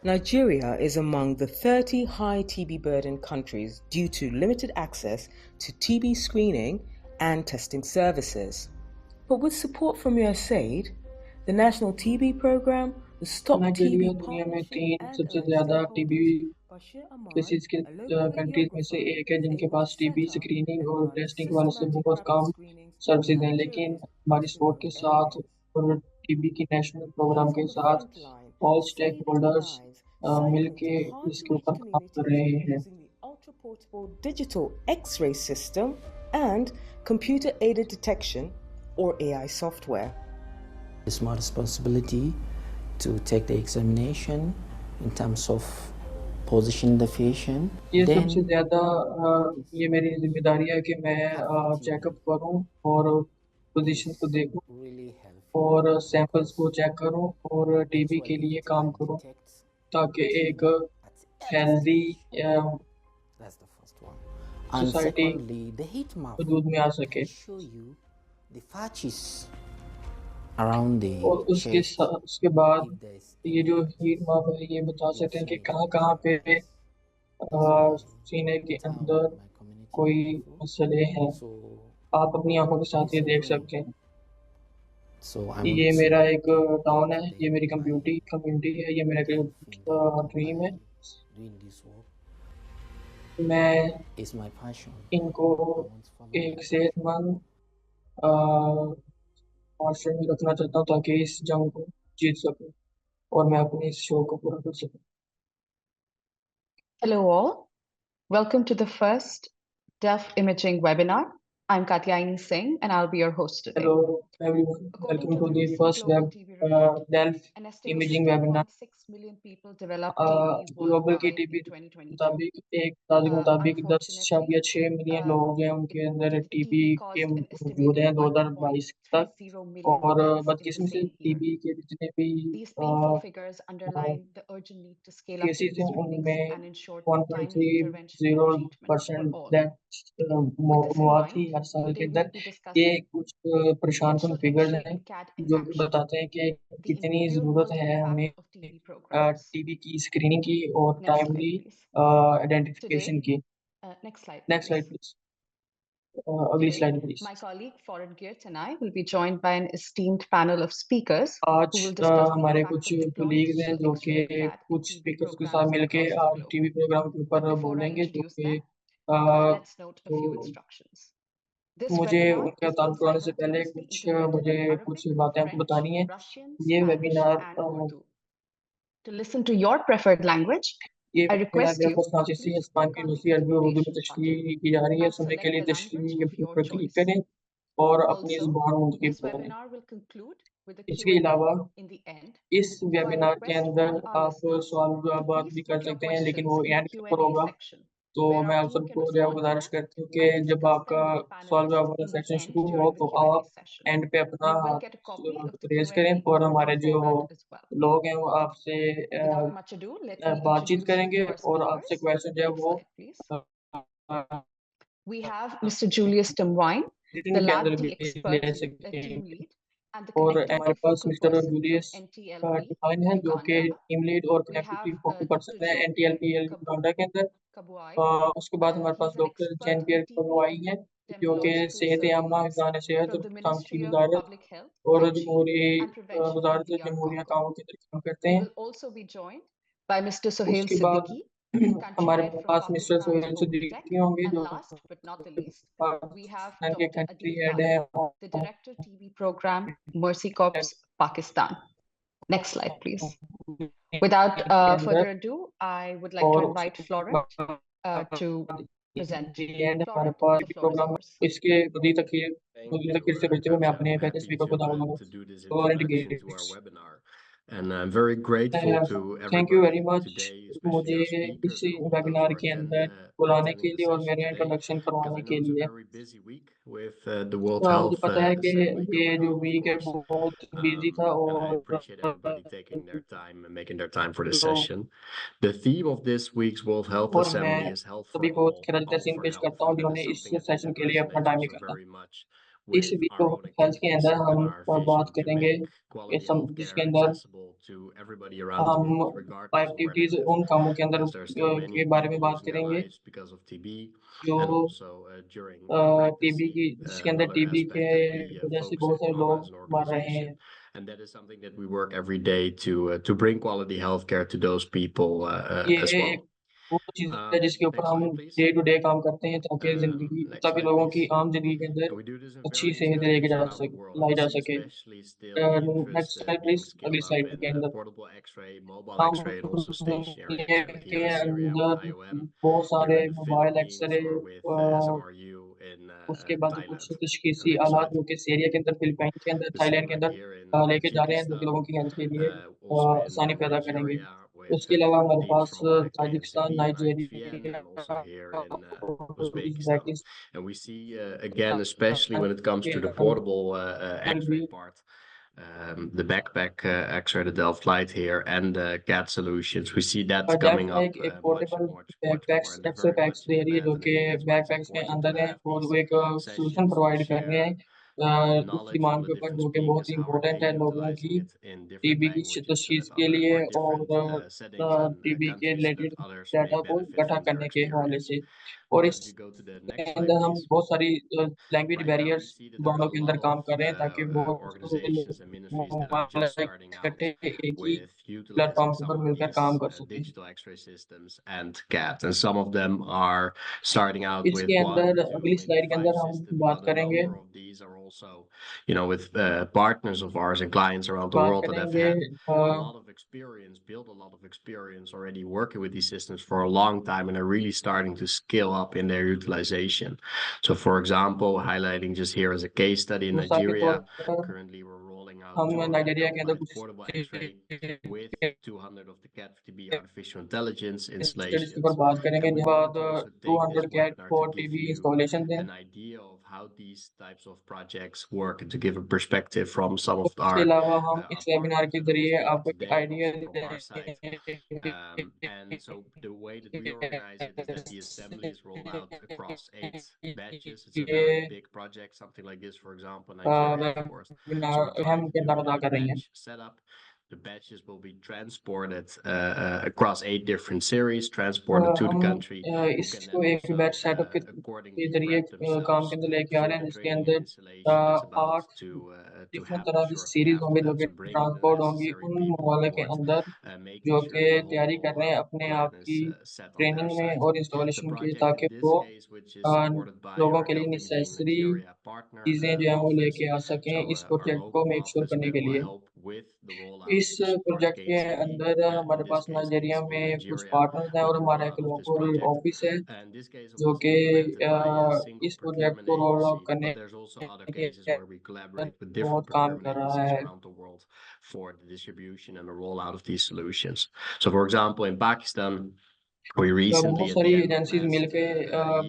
Nigeria is among the 30 high TB burden countries due to limited access to TB screening and testing services. But with support from USAID, the National TB Program, the Stop TB Nigeria दुनिया में Partnership, तीन and सबसे early ज्यादा TB stakeholders, Bashir Ahmad, cases के a local countries में से videographer, एक है was जिनके able to pass TB set up screening and और run टेस्टिंग के वाले से systematic बहुत rapid come screenings in services हैं, लेकिन Nigeria's हमारी most सपोर्ट remote के साथ areas. और टीबी की नेशनल प्रोग्राम He's के on the साथ front line, all stake saving holders lives, cycling to मिलके इसके hard-to-reach ऊपर काम कर communities रहे हैं. using the ultra-portable digital X-ray system and computer-aided detection or AI software. It's my responsibility to take the examination in terms of position the patient. ये सबसे Then ज़्यादा ये मेरी जिम्मेदारी है कि मैं चेकअप करूं और पोजीशन को देखूं really helpful. और सैंपल्स को चेक करूं और टीबी के Actually, लिए it काम करूं detects ताकि एक TB at early healthy stage. That's the first one. And society secondly, the heat map वजूद में आ सके. can show you the patches around the और chest. उसके बाद If there is ये any जो हीट माप है ये बता सकते हैं कि inflammation कहाँ कहाँ पे is सीने के my town, अंदर my community कोई level. मसले हैं. So आप अपनी आंखों के साथ it's ये a देख dream. सकते हैं. So I ये want मेरा to एक take टाउन है, the ये मेरी my कम्युनिटी है, ये मेरा life in the ड्रीम है. doing this work मैं is my passion. इनको I want family. एक सेहतमंद माशरे में रखना चाहता हूँ ताकि इस जंग को जीत सकूं और मैं अपने इस शो को पूरा कर सकूं. Hello all. Welcome to the first Deaf Imaging webinar. I'm Katyayani Singh and I'll be your host today. Hello everyone, According welcome to to the the recent first Global TB report, Delph an estimated imaging webinar. 2.6 million people develop TB global की worldwide TB in 2022. मुताबिक एक तारीख के मुताबिक Unfortunately, 10.6 million लोग हैं उनके अंदर टीबी TB के caused an मौजूद हैं estimated 2022 तक. 1.30 million और deaths in the बदकिस्मती से same year. टीबी के जितने भी These painful figures underline the urgent need to scale up cases TB हैं screenings उनमें and ensure timely intervention and treatment for 1.30% all. Death With this in हुआ mind, थी हर साल के today अंदर. we'll be ये discussing कुछ परेशान कन Digital फिगर्स X-ray हैं and CAD in जो कि action, बताते हैं कि the कितनी ज़रूरत real-world है हमें impact of TB programs. TB की स्क्रीनिंग की और Next slide, timely please. Identification Today, की. next slide, next slide please. Please. अगली Today, slide please. my colleague Foreign Geert and I will be joined by an esteemed panel of speakers आज who will discuss the हमारे impact कुछ of deploying colleagues हैं digital जो X-ray and कि CAD in कुछ TB speakers के साथ programs मिलके across the आज globe. टीवी प्रोग्राम के But ऊपर before I बोलेंगे जो introduce कि them, let's note a few तो instructions. This मुझे webinar उनका is being तारुफ करवाने से पहले simultaneously कुछ interpreted मुझे in कुछ Arabic, बातें आपको French, बतानी है. Russian, ये Spanish, webinar and Urdu. To listen to your preferred language, ये I वेबिनार request मेरे you पास to फ्रांसीसी, please click Spanish, on the रूसी, अरबी और उर्दू में interpretation button तशरीह की जा रही है. and सुनने के select लिए the language तशरीह of के your ऊपर क्लिक choice. करें और अपनी Also, ज़ुबान मुंतखब this करें. webinar will conclude with a इसके Q&A अलावा in the end. इस So I वेबिनार के request अंदर all our आप listeners सवाल to जवाब please भी कर put your सकते हैं, लेकिन questions वो in the एंड के ऊपर Q&A होगा. section, तो where मैं our आप team can सबको जो respond to गुजारिश them करती हूँ कि and जब discuss आपका them with the सवाल जवाब panelists वाला in the सेक्शन end शुरू हो during the तो Q&A आप session. एंड पे अपना You will हाथ get a copy of the raise करें Q&A और in हमारे written जो format as well. लोग हैं वो आपसे Without much ado, let me बातचीत introduce you करेंगे to our और आपसे speakers. क्वेश्चन जो है Next वो slide, please. We have Mr. Julius Timwine, the written के अंदर LabD भी expert, ले team सकेंगे. lead, and the और connectivity हमारे पास focal mister person from Julius NTLP, define है जो कि Uganda. टीम लीड और We have connectivity focal person है Dr. एनटीएलपीएल Jean युगांडा के अंदर. Kabuai. उसके बाद हमारे पास He's an doctor Jean expert peer in TB Kabuai है जो कि epidemiological सेहत आमा surveillance हिफान सेहत और from the रोकथाम की Ministry of Wazarat Public Health, और Hygiene and Prevention in Wazarat DR जमहूरिया Congo. कामों के अंदर काम करते We हैं. will also be joined by Mr. Sohail उसके बाद Siddiqui, country हमारे head from pass mister Pakistan's Sohail OpenTech. Siddiqui होंगे And जो last but not the least, we have Pakistan के Dr. Country Adil head Tariq, है. the Director TB Program, Mercy Corps, Pakistan. Next slide, please. Without further ado, I would like to और invite Florent to present. And हमारे Florent, पास the floor is programme yours. इसके Thank you, तखीर से बचते हुए मैं Katya. अपने I'm पहले happy स्पीकर को दावा दूंगा. to do this Florent introduction to our Gates. webinar. And I'm very grateful to thank you very everybody much today, especially मुझे our इस speakers and all of those webinar who के अंदर are बुलाने attending के the लिए और session मेरा today, introduction because I करवाने know के it's a लिए. very busy week with the World मुझे Health पता है कि Assembly ये going जो on, of वीक है course. बहुत बिजी था And I और appreciate everybody taking their time and making their time for the लोग session. The theme of this week's World Health और मैं Assembly is health for सभी को खिराज all तहसीन for पेश health. करता हूँ And that जिन्होंने is इस something I think session that के लिए अपना resonates टाइम also निकाला. very much इस with week our of own health के activities अंदर and हम our बात vision to करेंगे make quality जिसके healthcare अंदर accessible to everybody around the हम world, regardless of where they activities live, उन कामों के अंदर as there are still के many बारे में people बात losing their करेंगे lives because of TB, जो and also during टीबी की pregnancy, जिसके अंदर another टीबी के aspect that we वजह से focus बहुत सारे on लोग as an मर रहे organization. हैं And that is something that we work every day to bring quality healthcare to those people ये as well. एक वो चीज़ है जिसके ऊपर Next हम slide, please. Day to day काम करते हैं ताकि Next slide, लोगों की please. आम जिंदगी के अंदर And we do this in अच्छी various सेहत लेके countries जा around the सके world. लाई We जा see सके especially still the next interest slide being please अगली scaled up स्लाइड के in अंदर portable X-ray, mobile हम X-ray, and also stationary X-ray, like here के in Syria with अंदर IOM, बहुत here सारे in the mobile Philippines, x-ray or with SMRU in उसके बाद कुछ Thailand. तशखीसी Next आलात slide. जो कि सीरिया के अंदर, फिलिपाइन के अंदर, The थाईलैंड same के like अंदर here in लेके जा रहे हैं जो कि Tajikistan, लोगों की हेल्थ के लिए also in आसानी पैदा करेंगे। Nigeria with उसके अलावा हमारे teams pass from Tajikistan, KNCB, IFVN, and also Nigeria, here in Uzbekistan. Uzbekistan And we see again, especially when it comes के to the अंदर portable भी X-ray part, the backpack X-ray, the Delft Light here, and CAT solutions, we see that coming up Delft एक much portable much more, backpacks and they're x-ray very packs much दे in रही है जो demand. And कि I think that's why it's backpacks के important अंदर to है have और these वो एक सोल्यूशन sessions to प्रोवाइड कर रहे share हैं उसकी knowledge from मांग the के ऊपर different जो कि बहुत speakers. He How are they important है लोगों utilizing की it in different टीबी की languages तशखीस and के other लिए or different और settings and टीबी के countries that related others may data को benefit इकट्ठा from their करने के हवाले experience. से और And इस if you go to the next slide, अंदर हम please. बहुत सारी language Right now, we barriers see that there are दोनों a के अंदर lot of काम कर रहे हैं ताकि बहुत सारे organizations and ministries that are mobile just starting out इकट्ठे एक ही with utilizing प्लेटफॉर्म के some ऊपर of मिलकर these काम कर सकें। digital X-ray systems and CAT, and some of them are starting out with इसके 1, अंदर 2, अगली maybe स्लाइड के 5 अंदर हम systems, बात but a करेंगे number of these are also, with partners of ours and clients around the world that have had a lot of experience, built a lot of experience already working with these systems for a long time, and are really starting to scale up in their utilization. So, for example, highlighting just here as a case study in मिसाल के तौर Nigeria, पर currently we're rolling out हम 200 Nigeria के Delft अंदर Light कुछ portable X-ray with 200 of the CAT-FTB artificial intelligence studies के ऊपर installations. बात करेंगे And we जिसके बाद wanted to also take this 200 CAT webinar to for give TB you installation थे। an idea of how these types of projects work, and to give a perspective from some of इसके our अलावा हम इस webinar partners के that are जरिए hosting it आपको एक today, and idea also from our side. And so the way that we organize it is that the assembly is rolled out across 8 batches. It's a very ये big project, something like this, for example, Nigeria, of course. So we webinar try अहम to do किरदार अदा a कर रही हैं। batch setup. The batches will be transported across 8 different series, transported to the हम country, who can then इसको एक also batch setup के accordingly जरिए prep काम के themselves अंदर लेके आ for रहे the हैं जिसके training and अंदर installation that's about 8 to different happen तरह की shortly सीरीज होंगी after जो that. कि So bringing the ट्रांसपोर्ट होंगी necessary उन people on मोबाइलों के board, अंदर making जो sure कि that the तैयारी कर रहे हैं whole अपने plan आप is की set on their ट्रेनिंग में side. और The इंस्टॉलेशन की project ताकि in this वो case, which is supported by लोगों our के लिए Health Imaging necessary Nigeria partner चीज़ें जो है वो office, लेके आ सकें so इस our प्रोजेक्ट को local मेक श्योर office करने that के will लिए। help with the rollout इस to support प्रोजेक्ट के KNCB, अंदर in हमारे this pass case Nigeria KNCB में कुछ Nigeria, पार्टनर्स हैं with और the हमारा एक rollout of this local project. Office है And this case जो was कि implemented by a single इस प्रोजेक्ट procurement को रोल आउट agency, करने but there's also other के cases where we collaborate with different बहुत काम procurement कर रहा agencies है। around the world for the distribution and the rollout of these solutions. So, for example, in Pakistan, we recently, बहुत at सारी the end of agencies last मिलके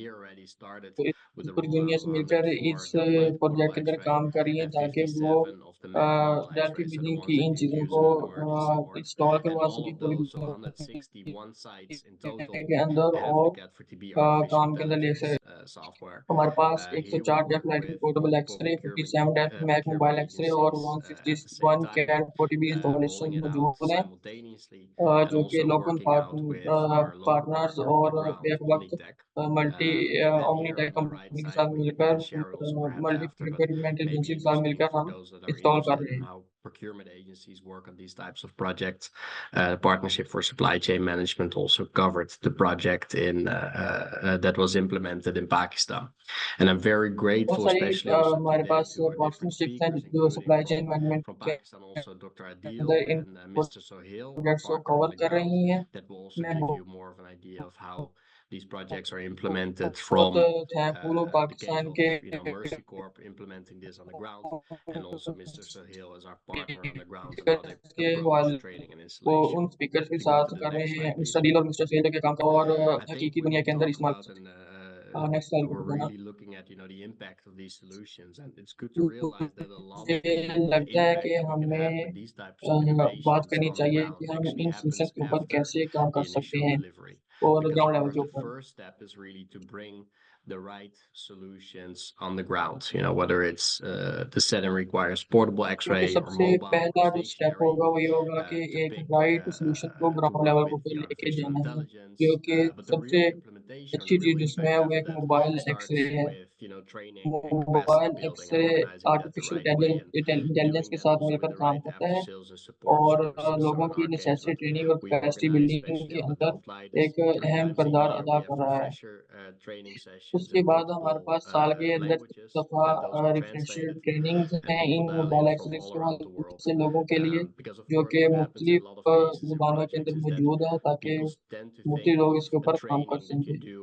year, already started with the पूरी दुनिया rollout से of मिलकर इस 104 Delft Light portable project के अंदर X-ray काम कर रही हैं and ताकि वो 57 of the Mac mobile Delphi X-ray, so the imaging ones की that इन you चीज़ों use को in an emergency ward. Install And करवा all सके of पूरी those, so दुनिया 161 sites in total, के अंदर have और the CAT4TB artificial काम के अंदर ले intelligence सकते software. हमारे पास Here we 104 Delft work light with portable multiple x-ray 57 Delft मैक procurement मोबाइल एक्सरे और agencies at the same 161 time, CAT 40 rolling installation it out मौजूद हैं simultaneously, and जो कि also local working out with our local partners partner on the और ground, बेवक्त Omnitech. Multi And here Omnitech on the right company के side, साथ we मिलकर can share it also perhaps multi after, but procurement maybe agency के साथ interesting मिलकर for हम those that are install कर interested रहे in हैं। how procurement agencies work on these types of projects. Partnership for Supply Chain Management also covered the project in that was implemented in Pakistan. And I'm very बहुत grateful, सारी especially also हमारे today, pass to our different partnerships हैं speakers, जो including supply chain management from के Pakistan, also Dr. Adil अंदर इन and Mr. Sohail, our projects को partner on cover the कर ground, रही हैं। that will also मैं give you more of an idea of how these projects are implemented बहुत from thankful हूँ the case Pakistan of के Mercy Corp implementing this on the ground, and also Mr. Sohail as our partner on the ground and how they के approach हवाले training and वो installation. उन speakers के If you go साथ to the कर रहे next हैं slide, please. Mister deal और मिस्टर सेल के काम का और I think हकीकी when दुनिया we के अंदर talk इस्तेमाल about कर and सकते हैं। नेक्स्ट स्लाइड we're को बताना। really looking at the impact of these solutions, and it's good to realize that a lot of मुझे the लगता है impact कि that we can have हमें with these types of बात innovations करनी on the चाहिए ground कि हम actually इन happens सिस्टम्स के ऊपर after कैसे काम the कर सकते initial हैं delivery. और Because ग्राउंड लेवल of के course, the ऊपर। first step is really to bring the right solutions on the ground, you know, whether it's the setting requires portable क्योंकि X-ray or सबसे mobile or पहला जो step stationary, होगा वही होगा कि to एक pick राइट सॉल्यूशन को to ground work level with पे the लेके artificial जाना है, intelligence. क्योंकि But the सबसे real implementation, अच्छी the real चीज उसमें है impact वो of एक that मोबाइल एक्सरे starts है। with, you know, training and capacity mobile building and x-ray organizing that the artificial right way, and intelligence doing के that साथ also with मिलकर the काम right करता after है sales and support और services. So लोगों in की our case, necessity what training और we capacity organize, building especially के on the अंदर Delft Light, is एक 3 अहम times a किरदार year अदा we have कर रहा है। refresher training sessions उसके in बाद हमारे multiple पास साल के अंदर languages, दफा and those are refresher translated, trainings and हैं people in dial mobile in from X-rays all के around the माध्यम world. से लोगों के लिए Because of जो course कि what happens in a lot of cases in जुबानों के projects अंदर is that मौजूद है ताकि people tend to मुख्तलिफ think लोग of इसके a ऊपर काम कर training that you सकें, do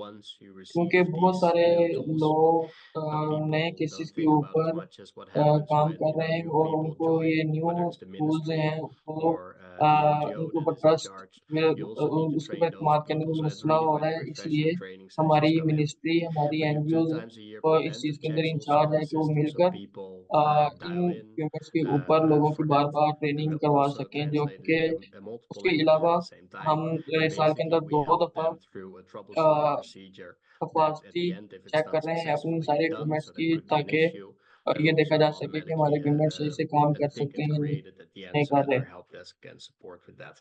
once you क्योंकि receive बहुत these सारे new tools. लोग But नए people केसेस don't के think about as ऊपर much as what happens काम when, कर you know, रहे हैं new और people उनको join, ये new whether it's the tools ministry हैं वो or the NGO उनके that ऊपर is in trust charge. You also need to उसके ऊपर train those इत्मीनान करने people. का So it's मसला really हो when रहा the है, refresher इसलिए training sessions हमारी come in. मिनिस्ट्री हमारी We have 2 NGO times a year और इस चीज़ preventive के अंदर checks also इंचार्ज on है the कि वो system, so मिलकर people in dial in equipments के ऊपर लोगों की for bar that. Bar And training we'll करवा also सकें, जो translate कि it in multiple उसके languages अलावा at the same time. हम And साल के basically, अंदर we 2 help दफा them through a troubleshooting procedure that at capacity the end, if it's check not कर रहे हैं अपनी successfully सारे done, इक्विपमेंट्स so की, that could be an ताकि issue, then ये देखा also जा सके कि हमारे automatically इक्विपमेंट सही से काम a कर सकते ticket हैं या created at the end नहीं so कर that रहे। our help desk can support with that.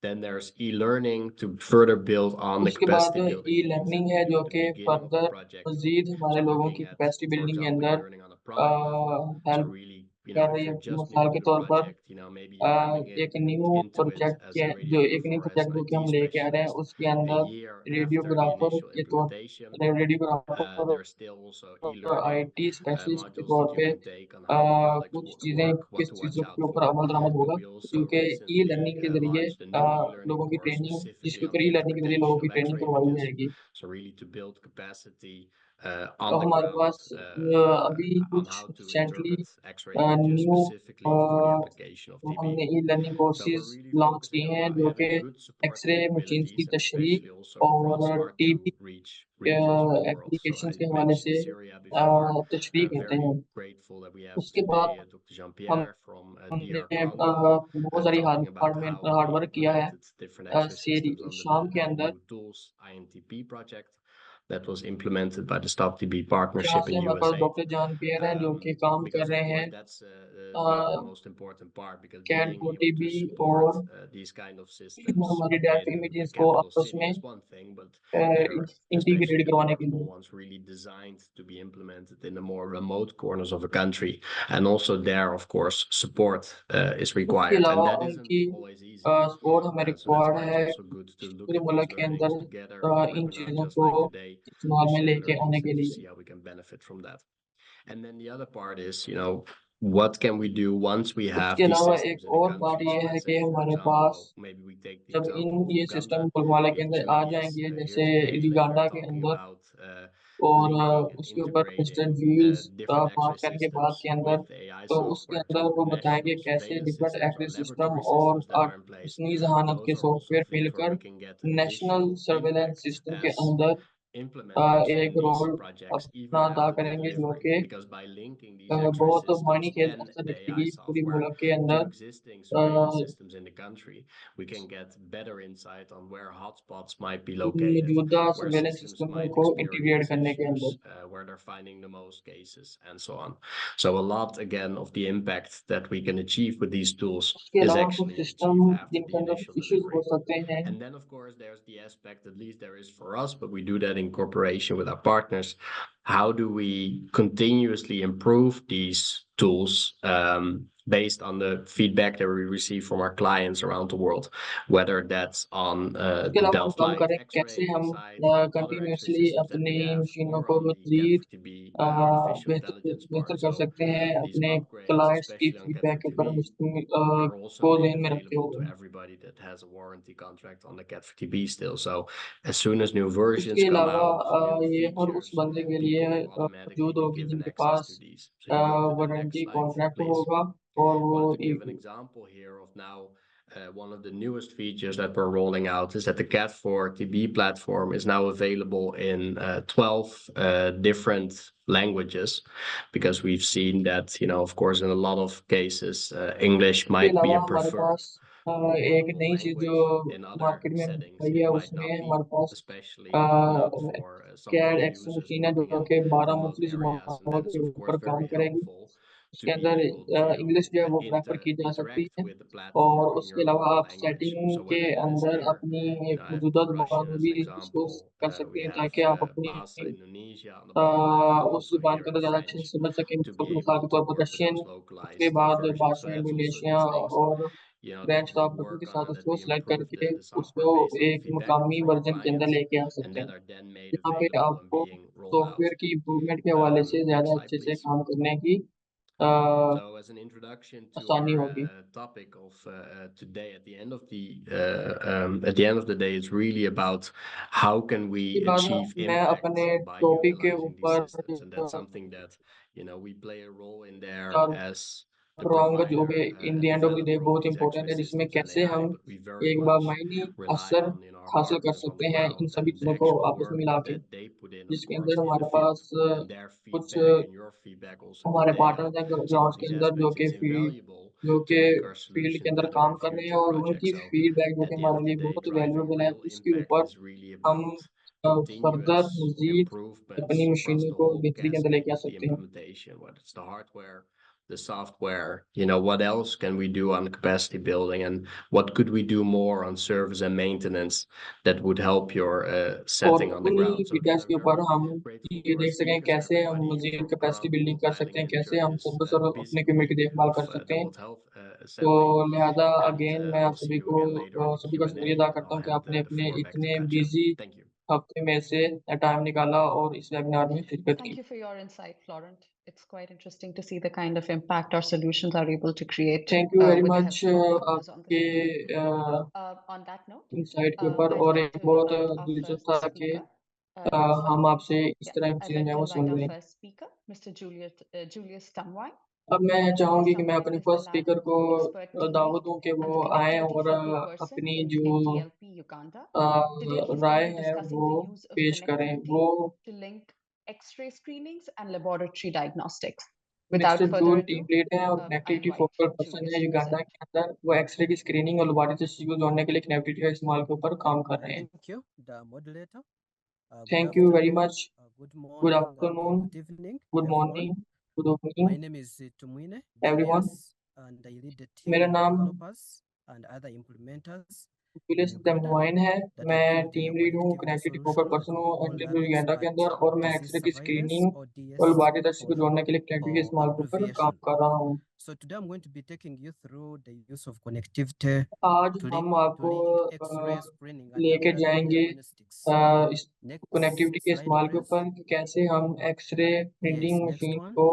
Then there's e-learning to further build on the उसके बाद capacity building E tools that learning we है do जो at the कि beginning of a further project. मजीद हमारे So लोगों looking की at, capacity for building के example, अंदर e-learning on a product level. So help really, you know, कर if रही है। you're just new मिसाल to के the तौर पर project, you know, maybe you're coming एक new into it project as के a जो एक new radiographer, as project an जो कि हम IT लेके आ रहे हैं specialist. उसके A अंदर year after the radiographer initial के तौर implementation, radiographer there's still also e-learning IT specialist के modules तौर that you पे can take on how the products कुछ चीज़ें work, what किस to watch चीज़ों out के ऊपर for. अमल दरामद But होगा, we also क्योंकि ई recently लर्निंग के जरिए launched a new e-learning लोगों की course ट्रेनिंग specifically जिसके on ऊपर ई the लर्निंग के जरिए लोगों interpretation की of ट्रेनिंग X-ray करवाई images. जाएगी। So really to build capacity तो on the हमारे ground पास अभी on कुछ how to recently interpret X-ray images new specifically for the application of TB. हमने e learning So we're courses really launch focusing किए on हैं जो कि having good support x-ray machines की capabilities, and तशरीह especially also across और our TB two regions of the world. So applications I के हवाले mentioned से Syria before. तशरीह करते Very हैं। grateful that we have उसके बाद today Dr. Jean-Pierre from हमने DR Congo बहुत सारी talking about how hard we work किया है implemented different X-ray systems under शाम के the अंदर, new tools INTP project that was implemented by the Stop TB जहाँ partnership से in हमारे पास USA. डॉक्टर जान पियर हैं जो कि काम कर Because रहे of course हैं that's the most important part, because CAT being गो able to टीबी support और these kind of systems हमारी डेफ in a इमेजेस को capital आपस city में is one thing, but they're integrate especially करवाने के portable लिए। ones really designed to be implemented in the more remote corners of a country, and also there of course support is उसके required, and अलावा that isn't उनकी always easy. Support हमें So that's required why it's है also good to look पूरे at मुल्क these के learnings अंदर together in a in webinar चीज़ों just को like today, to इस्तेमाल में share लेके आने learnings के and to लिए। see how we can benefit from that. And then the other part is, you know, what can we do once we have उसके these अलावा systems एक in a और बात country? ये So है let's कि say, for हमारे पास example, maybe we take the जब example इन of ये Uganda. सिस्टम गुलमाला We के have अंदर 2 आ years जाएंगे, here जैसे today later युगांडा के talking अंदर, about और linking and उसके ऊपर integrating प्रेसिडेंट व्हील्स different पास X-ray करने के बाद systems के अंदर, with AI तो उसके software अंदर to वो बताएंगे national कैसे surveillance different systems or x-ray system laboratory और systems that are in place. मसनूई जहानत Those के are also software things where मिलकर we can get national additional surveillance impact system के as अंदर implementing some एक of these role projects even अपना अदा after करेंगे, जो delivery, कि because by linking these X-ray बहुत मायने systems के and असर the AI रखेगी पूरी software मुल्क के to अंदर। existing surveillance systems in the country, we can get better insight on where hotspots might be located, मौजूदा where surveillance systems system might को इंटीग्रेट experience करने के issues, अंदर। where they're finding the most cases, and so on. So a lot again of the impact that we can achieve with these tools उसके is अलावा कुछ actually system achieved after जिनके the अंदर initial issues हो delivery. सकते हैं, And then, of course, there's the aspect, at least there is for us, but we do that in cooperation with our partners. How do we continuously improve these tools based on the feedback that we receive from our clients around the world, whether that's on उसके the अलावा हम Delft काम Light करें कैसे X-ray हम side or other X-ray continuously systems that अपनी we have, मशीनों or को on the मजीद CAT-FTB artificial intelligence बेहतर part. कर So सकते हैं these अपने upgrades, क्लाइंट्स की especially on फीडबैक के ऊपर CAT-FTB, are also को made ध्यान में रखते available to हुए। everybody that has a warranty contract on the CAT-FTB still. So as soon as new versions उसके come अलावा out, new ये हर उस features, बंदे के लिए people will automatically मौजूद be होगी given जिनके access to pass these. So you go to the next warranty slide, contract please. होगा और वो But to give an example here of now, one of the newest features that we're rolling out is that the Cat4 TB platform is now available in 12 different languages, because we've seen that, of course, in a lot of cases, English इसके might be अलावा a हमारे preferred पास एक नई चीज़ language. जो In other market में settings, आई it है might उसमें not be हमारे पास especially enough for some of CAD the x users machine है working जो in कि 12 remote मुख्तलिफ areas, and ज़ुबानों that के is of course ऊपर काम very करेगी। helpful to इसके be अंदर able to इंग्लिश जो है वो प्रेफर की जा सकती interact है, with the और platform in उसके your अलावा local आप language. सेटिंग So के whether that is अंदर here, अपनी एक I have मौजूदा ज़ुबान Russian में as an भी इसको example. कर सकते We हैं have ताकि आप अपनी Bahasa Indonesia on the bottom left, and उस also ज़ुबान here को in तो ज़्यादा अच्छे से French, समझ सकें। to be मिसाल able के to तौर पर work with रशियन, those उसके localized बाद versions. So भाषा that's also Indonesia, these things और that branch we of work के on, साथ and that उसको we सिलेक्ट improve करके the software उसको based on the एक feedback मकामी from our वर्जन के अंदर clients, लेके आ and सकते that हैं, are then made जहाँ पे available and आपको being rolled out. सॉफ्टवेयर की इम्प्रूवमेंट के हवाले से Next ज़्यादा slide, अच्छे से please. काम करने की So, as an introduction to आसानी our होगी। topic of today, at the end of the day, it's really about how can we इसके बाद achieve मैं impact अपने by टॉपिक के utilizing these ऊपर systems, and that's something that we play a role in there चार as the रहूँगा जो provider कि in the and end of the day developer of बहुत these इंपॉर्टेंट X-ray है, जिसमें systems and कैसे AI, हम but we very एक बार much मायने rely असर on our हासिल कर partners on the सकते हैं इन ground सभी and the चीज़ों को actual आपस में work मिला के, that they put in, of जिसके course, अंदर in the हमारे field, पास and their कुछ feedback and your feedback also हमारे today on पार्टनर्स हैं some ग्राउंड्स of के these अंदर aspects is invaluable जो to कि make our फील्ड के solution अंदर better काम for कर रहे हैं, future और projects. उनकी So फीडबैक जो at कि the end हमारे of the लिए day, बहुत driving वैल्यूएबल है, real इसके impact ऊपर is really हम about continuous फर्दर मजीद improvements अपनी across मशीनों the को whole बेहतरी के अंदर cascade लेके आ of the सकते हैं। implementation, whether it's the hardware, the software, what else can we do on capacity building, and what could we do more on service and maintenance that would help your और setting on the उन्हीं ground. So again, feedbacks I'm के ऊपर very हम grateful ये to our देख सकें speakers, कैसे हम everybody मजीद for कैपेसिटी बिल्डिंग कर सकते dialing हैं, in कैसे during हम this सर्विस और busy अपने कम्युनिटी week देखभाल of कर सकते the हैं। World Health तो Assembly, लिहाजा and अगेन मैं आप we'll see सभी you को again later in the सभी का शुक्रिया Q&A, अदा and करता I'll हूँ कि hand आपने the अपने floor back to इतने Katja. Busy Thank you. हफ्ते में से टाइम निकाला और इस वेबिनार में शिरकत Thank की। you for your insight, Florent. It's quite interesting to see the kind of impact our solutions are able to create thank you very with the much help of partners on the आपके field. On that note, insight के ऊपर, I'd और like एक to बहुत invite our दिलचस्प first था कि speaker. Next slide, हम please. आपसे इस Yeah, तरह की I'd चीजें like जो to है वो invite सुन our रहे हैं। first speaker, Mr. Julius Tamwai. अब मैं चाहूंगी कि मैं Tamwai अपने is the first lab speaker को expert team दावत lead दूं कि and वो the आए connectivity और focal person अपनी in जो NTLP Uganda. Today he's Rai going to be है discussing वो the use of पेश करें। connectivity वो to link X-ray screenings and laboratory diagnostics. Mister Without further joule ado, team lead है और I connectivity invite focal person Julius है to Uganda present. के अंदर। वो एक्सरे की स्क्रीनिंग और लेबोरेटरी को जोड़ने के लिए कनेक्टिविटी का इस्तेमाल के ऊपर काम कर रहे हैं। Thank you, the moderator. Good thank you very afternoon, much. good good morning, afternoon, good evening, good everyone. Morning, good My evening name is Tumwine everyone. Julius, and I lead the team मेरा of नाम developers and other implementers in Julius Uganda तमवाइन है। that are मैं building team a lead हूँ, connectivity connectivity focal solution that person we हूँ call anti Lab Uganda के Expert अंदर, और मैं Disease एक्सरे की Surveillance, स्क्रीनिंग or और DS लेबोरेटरी को for जोड़ने के लिए कनेक्टिविटी के इस्तेमाल के ऊपर काम abbreviation. कर रहा हूँ। So today I'm going to be taking you through the use of connectivity आज to हम link आपको X-ray screening and लेके laboratory जाएंगे diagnostics. इस Next कनेक्टिविटी के slide, इस्तेमाल के please. ऊपर कि कैसे हम x-ray Yes, printing next machine one. को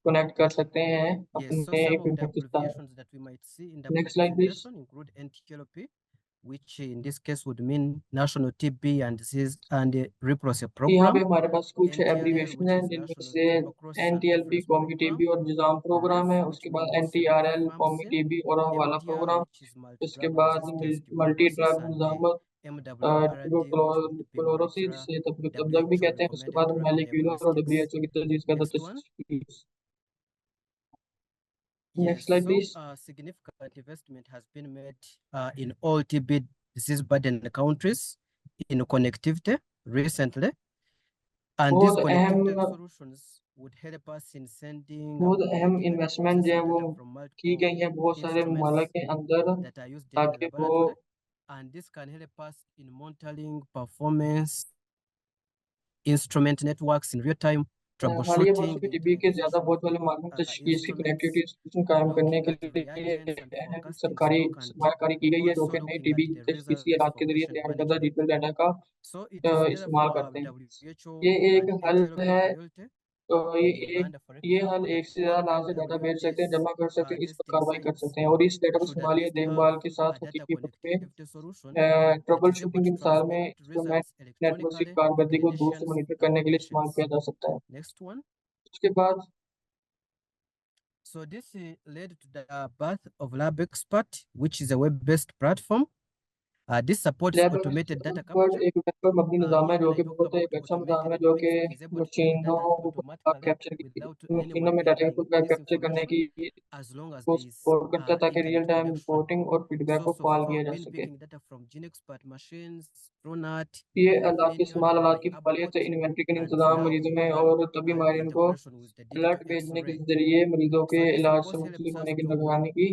कनेक्ट कर सकते हैं Yes, so अपने some of the इक्विपमेंट के साथ। abbreviations that we might see in the next slide please. presentation include NTLP, which in this case would mean National TB and Disease and Leprosy यहाँ Program. पे हमारे पास कुछ NTLL, abbreviation which हैं is जिनमें National से Tuberculosis and एनटीएलपी Prevalence कौमी Program. TB और निज़ाम programme है, REF, उसके which बाद means एनटीआरएल कौमी rifampicin, टीबी और हवाला MDR, प्रोग्राम, which is उसके multi-drug बाद resistance multi tuberculosis, drug and Nizamat MWRD, which would be ट्यूबरक्लोरोसिस molecular से तबदक भी WHO कहते हैं, उसके recommended बाद drug मॉलिक्यूलर और diagnostics. डब्ल्यूएचओ की तजवीज़ करदा Next one. तशख़ीस। Yes, next slide so please. significant investment has been made in all TB disease burdened countries in connectivity recently, and these बहुत connectivity अहम solutions would help us in sending बहुत अहम uploading and investment जो है processing वो data from की multiple गई है बहुत सारे instruments ममालिक के अंदर, that are used in ताकि वो laboratory, and this can help us in monitoring performance, instrument networks in real time, हालिया बरसों troubleshooting की the टीबी के ज़्यादा utilization of बहुत वाले मामलों में तशख़ीस की instruments, कनेक्टिविटी सॉल्यूशन कायम करने looking के at लिए reagents and अहम forecasting सरकारी stock, and सरमायाकारी की गई है, जो also कि नई looking TB at the तशख़ीसी results आलात for के जरिए patient तैयार करदा management. डिटेल डाटा का So it is इस्तेमाल therefore करते हैं। WHO ये एक and हल NTLP है, priority तो in Uganda, for ये example, हल that एक से all ज़्यादा लाभ से डाटा भेज सकते हैं, MWDs जमा कर सकते हैं, इस पर testing कार्रवाई कर sites सकते हैं, और इस डाटा को should at संभालिए least have देखभाल के साथ a data हकीकी वक्त में connectivity solution that trouble is able shooting की to मिसाल में transmit इंस्ट्रूमेंट results नेटवर्क की electronically to कारकर्दगी को दूर से clinicians मॉनिटर and करने के लिए इस्तेमाल patients. किया जा सकता है। Next one. उसके बाद So this led to the birth of LabExpert, which is a web-based platform. This supports lab automated data expert capture. एक वेब पर मबनी निज़ाम है Here, जो when I कि talk बहुत एक about अच्छा निज़ाम है automated, जो it कि means it's able to take मशीनों data का automatically कैप्चर without मशीनों anyone में डाटा को entering this कैप्चर करने information, की as long as को there is सपोर्ट करता है ताकि real internet time connection. Reporting और फीडबैक को So कॉल far, किया we've जा been सके। picking data from GeneXpert machines, Pronat, ये अलाज के Infineon, इस्तेमाल अलाज की by फलियत Abbott, इन्वेंट्री के and इंतजाम now मरीजों we've में done और तभी the माहिरीन को integration with the digital alert भेजने के X-ray. जरिए मरीजों के So this, of इलाज course, से helps मुंसलिक us होने की to निगरानी की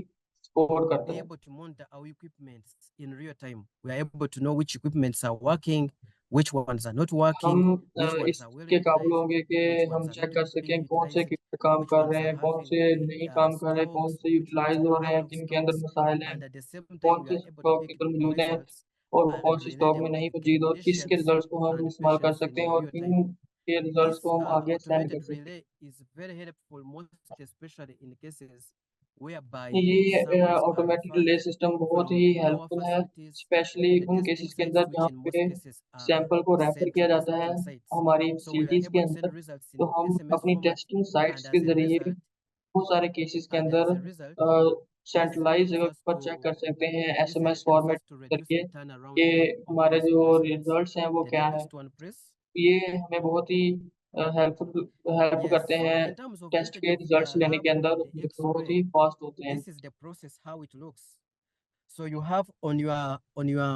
सपोर्ट करता be है। able to monitor our equipments in real time. We are able to know which equipments are working, which ones are not हम working, which ones are well इसके काबिल utilized, होंगे कि which हम ones are चेक not कर being सकें कौन से utilized, इक्विपमेंट काम which कर ones रहे are हैं, कौन having से नहीं काम कर रहे हैं, कौन stocks, से which ones यूटिलाइज are हो रहे out हैं, of किन के अंदर stocks, मसाइल हैं, and at the same time कौन we से are able to stock pick की तरफ the मौजूद हैं results और वो कौन and से relay स्टॉक them में नहीं with मौजूद और किसके clinicians रिजल्ट्स को हम and इस्तेमाल कर patients सकते in हैं और real time. किन के रिजल्ट्स This को हम आगे सेंड कर automated सकते हैं। relay is very helpful, most especially in cases whereby the ये samples are automatic referred relay system बहुत from ही our हेल्पफुल है, facilities स्पेशली to the उन testing केसेस के अंदर sites, which जहाँ in most पे cases are सैंपल को refer किया central जाता है testing sites. हमारी So we are फैसिलिटीज के able to अंदर, send results तो in हम SMS अपनी format, टेस्टिंग and साइट्स के as a जरिए result, बहुत सारे केसेस के and अंदर as a result, this centralise helps जगह us पर चेक to कर सकते हैं this SMS helps format us to के reduce जरिए the turnaround कि time of हमारे these जो results. रिजल्ट्स हैं वो The क्या है। next one, please. ये हमें बहुत ही हेल्प Yes, करते so हैं in terms of test linkage के of रिजल्ट्स the लेने lab के अंदर, with the जो कि बहुत ही X-ray, फास्ट होते हैं। this is the process how it looks. So you have on your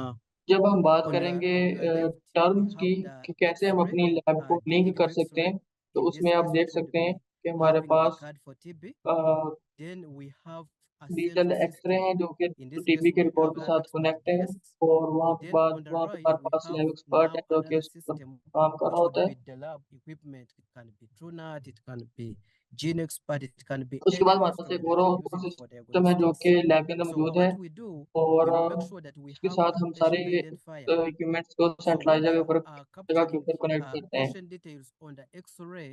जब हम बात on your करेंगे on your left, you terms की have the कि कैसे हम X-ray, अपनी लैब को the लिंक needle कर सकते X-ray. हैं, तो In this उसमें आप case, देख it would सकते हैं be कि हमारे having the पास card for TB. अ, Then we have a digital central x-ray system. हैं जो कि In this टीबी case, के we रिपोर्ट have के Lab साथ Expert कनेक्ट है, DS. और वहाँ के Then बाद on the वहाँ पे right, हमारे we pass have lab expert है now जो कि another उस पर system, काम कर which रहा would होता है। be the lab equipment. It can be TrueNAT, it can be GeneXpert, it can be उसके बाद any हमारे पास एक instrument that you're using for system है जो diagnostics. कि लैब के अंदर So मौजूद है, what we do, और we make sure that we उसके have साथ a हम सारे patient identifier. इक्विपमेंट्स को So when सेंट्रलाइजर we के are ऊपर जगह के capturing ऊपर कनेक्ट करते हैं। patient details on the X-ray,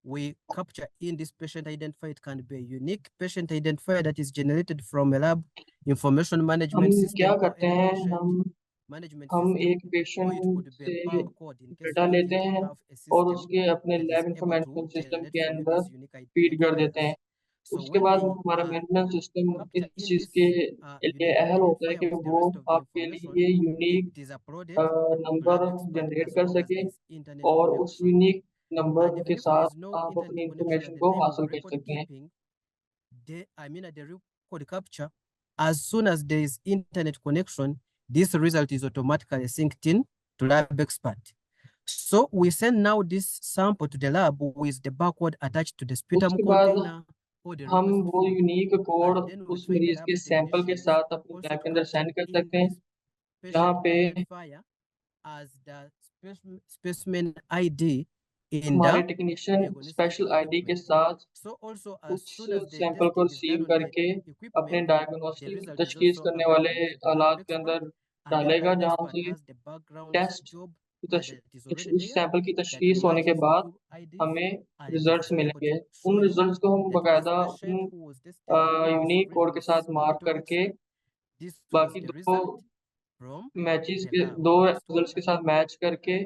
we capture in this patient identifier. It can be a unique patient identifier that is generated from a lab information management हम क्या system or करते any हैं, patient management हम system, एक or patient it could be a से barcode in case data we लेते didn't हैं have a और system उसके अपने that lab is able information to system generate के for you अंदर these unique फीड कर देते हैं। identifiers. So उसके when बाद we हमारा मेंटेनेंस सिस्टम capture इस in चीज़ this के लिए unique अहल होता है कि identifier with the वो rest of the आपके information, लिए it unique is uploaded to number LabExpert generate as कर long as सके, there is internet और उस connection. यूनिक नंबर And के if there साथ is no आप internet अपनी connection इंफॉर्मेशन at the को time of हासिल कर record सकते हैं। keeping, at the record capture, as soon as there is internet connection, this result is automatically synced in to LabExpert. So we send now this sample to the lab with the barcode attached to the sputum उसके बाद container or the हम request वो form, unique code and then we उस train the मरीज lab के sample के technicians साथ अपने also लैब to के अंदर capture सेंड कर in सकते हैं, this जहाँ patient पे identifier as the specimen ID in हमारे the technician diagnostic special ID के equipment. साथ So also as उस soon as the सैंपल को testing is done receive on the करके अपने equipment, the diagnostic result is तशखीस also करने वाले uploaded to आलात के LabExpert, अंदर and then डालेगा, जहाँ LabExpert से has the background test job तश- that is already उस there सैंपल की that तशखीस होने के matches the बाद two IDs, हमें and it results is able मिलेंगे। to show उन you रिजल्ट्स को हम that this बाकायदा patient उन who was tested is unique code के reading साथ this मार्क individual करके X-ray. This was बाकी the दो result from मैचेस the के lab. दो Next one. रिजल्ट्स के साथ मैच करके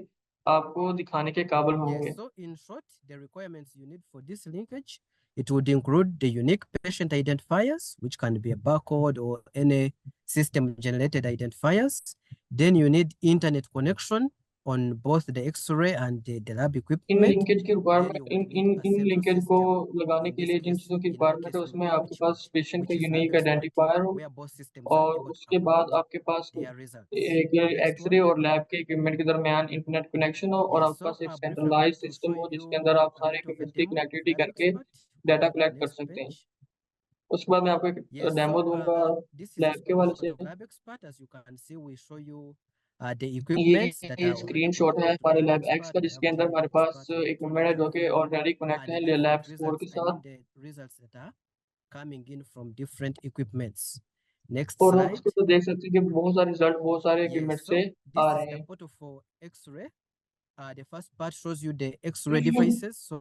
आपको दिखाने के काबिल होंगे। Yes, so in short, the requirements you need for this linkage, it would include the unique patient identifiers, which can be a barcode or any system-generated identifiers. Then you need internet connection on both the X-ray and the lab in equipment. Linkage की Then requirement you would in need a in central linkage को system. लगाने In के this लिए जिन case, चीज़ों की in our requirement case, है उसमें आपके which पास पेशेंट का is यूनिक LabExpert, आइडेंटिफायर हो, where both systems are और able to उसके बाद upload आपके पास their results. एक Next एक्सरे one. और लैब के इक्विपमेंट के दरमियान इंटरनेट कनेक्शन हो, और Yes, आपके so पास एक briefly I'm centralise going to system show हो जिसके you अंदर आप a सारे bit of a इक्विपमेंट्स की demo of कनेक्टिविटी करके LabExpert. डाटा कलेक्ट कर Next सकते हैं। page. उसके बाद मैं आपको एक Yes, डेमो so दूंगा this is a लैब के हवाले screenshot से। of LabExpert. As you can see, we show you the ये equipments that are already screenshot है connected to हमारे लैब एक्स LabExpert. का, We जिसके have अंदर हमारे पास GeneXpert, we have इक्विपमेंट है TrueNAT जो कि Infineon, ऑलरेडी कनेक्ट and है the लैब different स्कोर के results. I साथ। mean the results that are coming in from different equipments. Next और आप slide. उसको तो देख सकते हैं कि बहुत सारे रिजल्ट बहुत सारे इक्विपमेंट Yes, से so आ this रहे is the हैं। photo for X-ray. The first part shows you the X-ray devices. So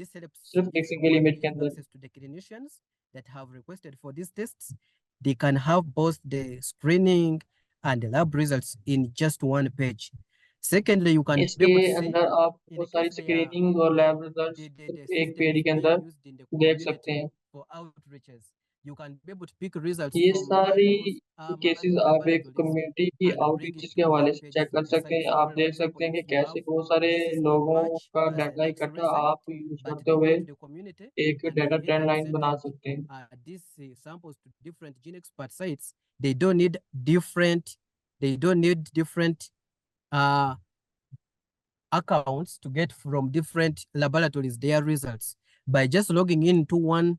This helps सिर्फ if एक सिंगल one इमेज के has अंदर access to the clinicians that have requested for these tests. They can have both the screening and the lab results in just one page. Secondly, you can be इसके able to see अंदर आप in वो the सारी case they are screening और lab results the एक system page is के being अंदर used in the देख सकते community हैं। for outreaches. you can be able to pick results ये from सारी केसेस multiple आप एक laboratories कम्युनिटी की and bring आउटरीच it के to हवाले one से page चेक for कर the सकते हैं। sites. आप For देख example, सकते हैं कि if you कैसे have बहुत सारे system लोगों match का as डाटा the इकट्ठा X-ray आप site, यूज but करते they हुए go to the community एक and data they trend either line बना presented सकते हैं। these samples to different GeneXpert sites. They don't need different accounts to get from different laboratories their results. By just logging into one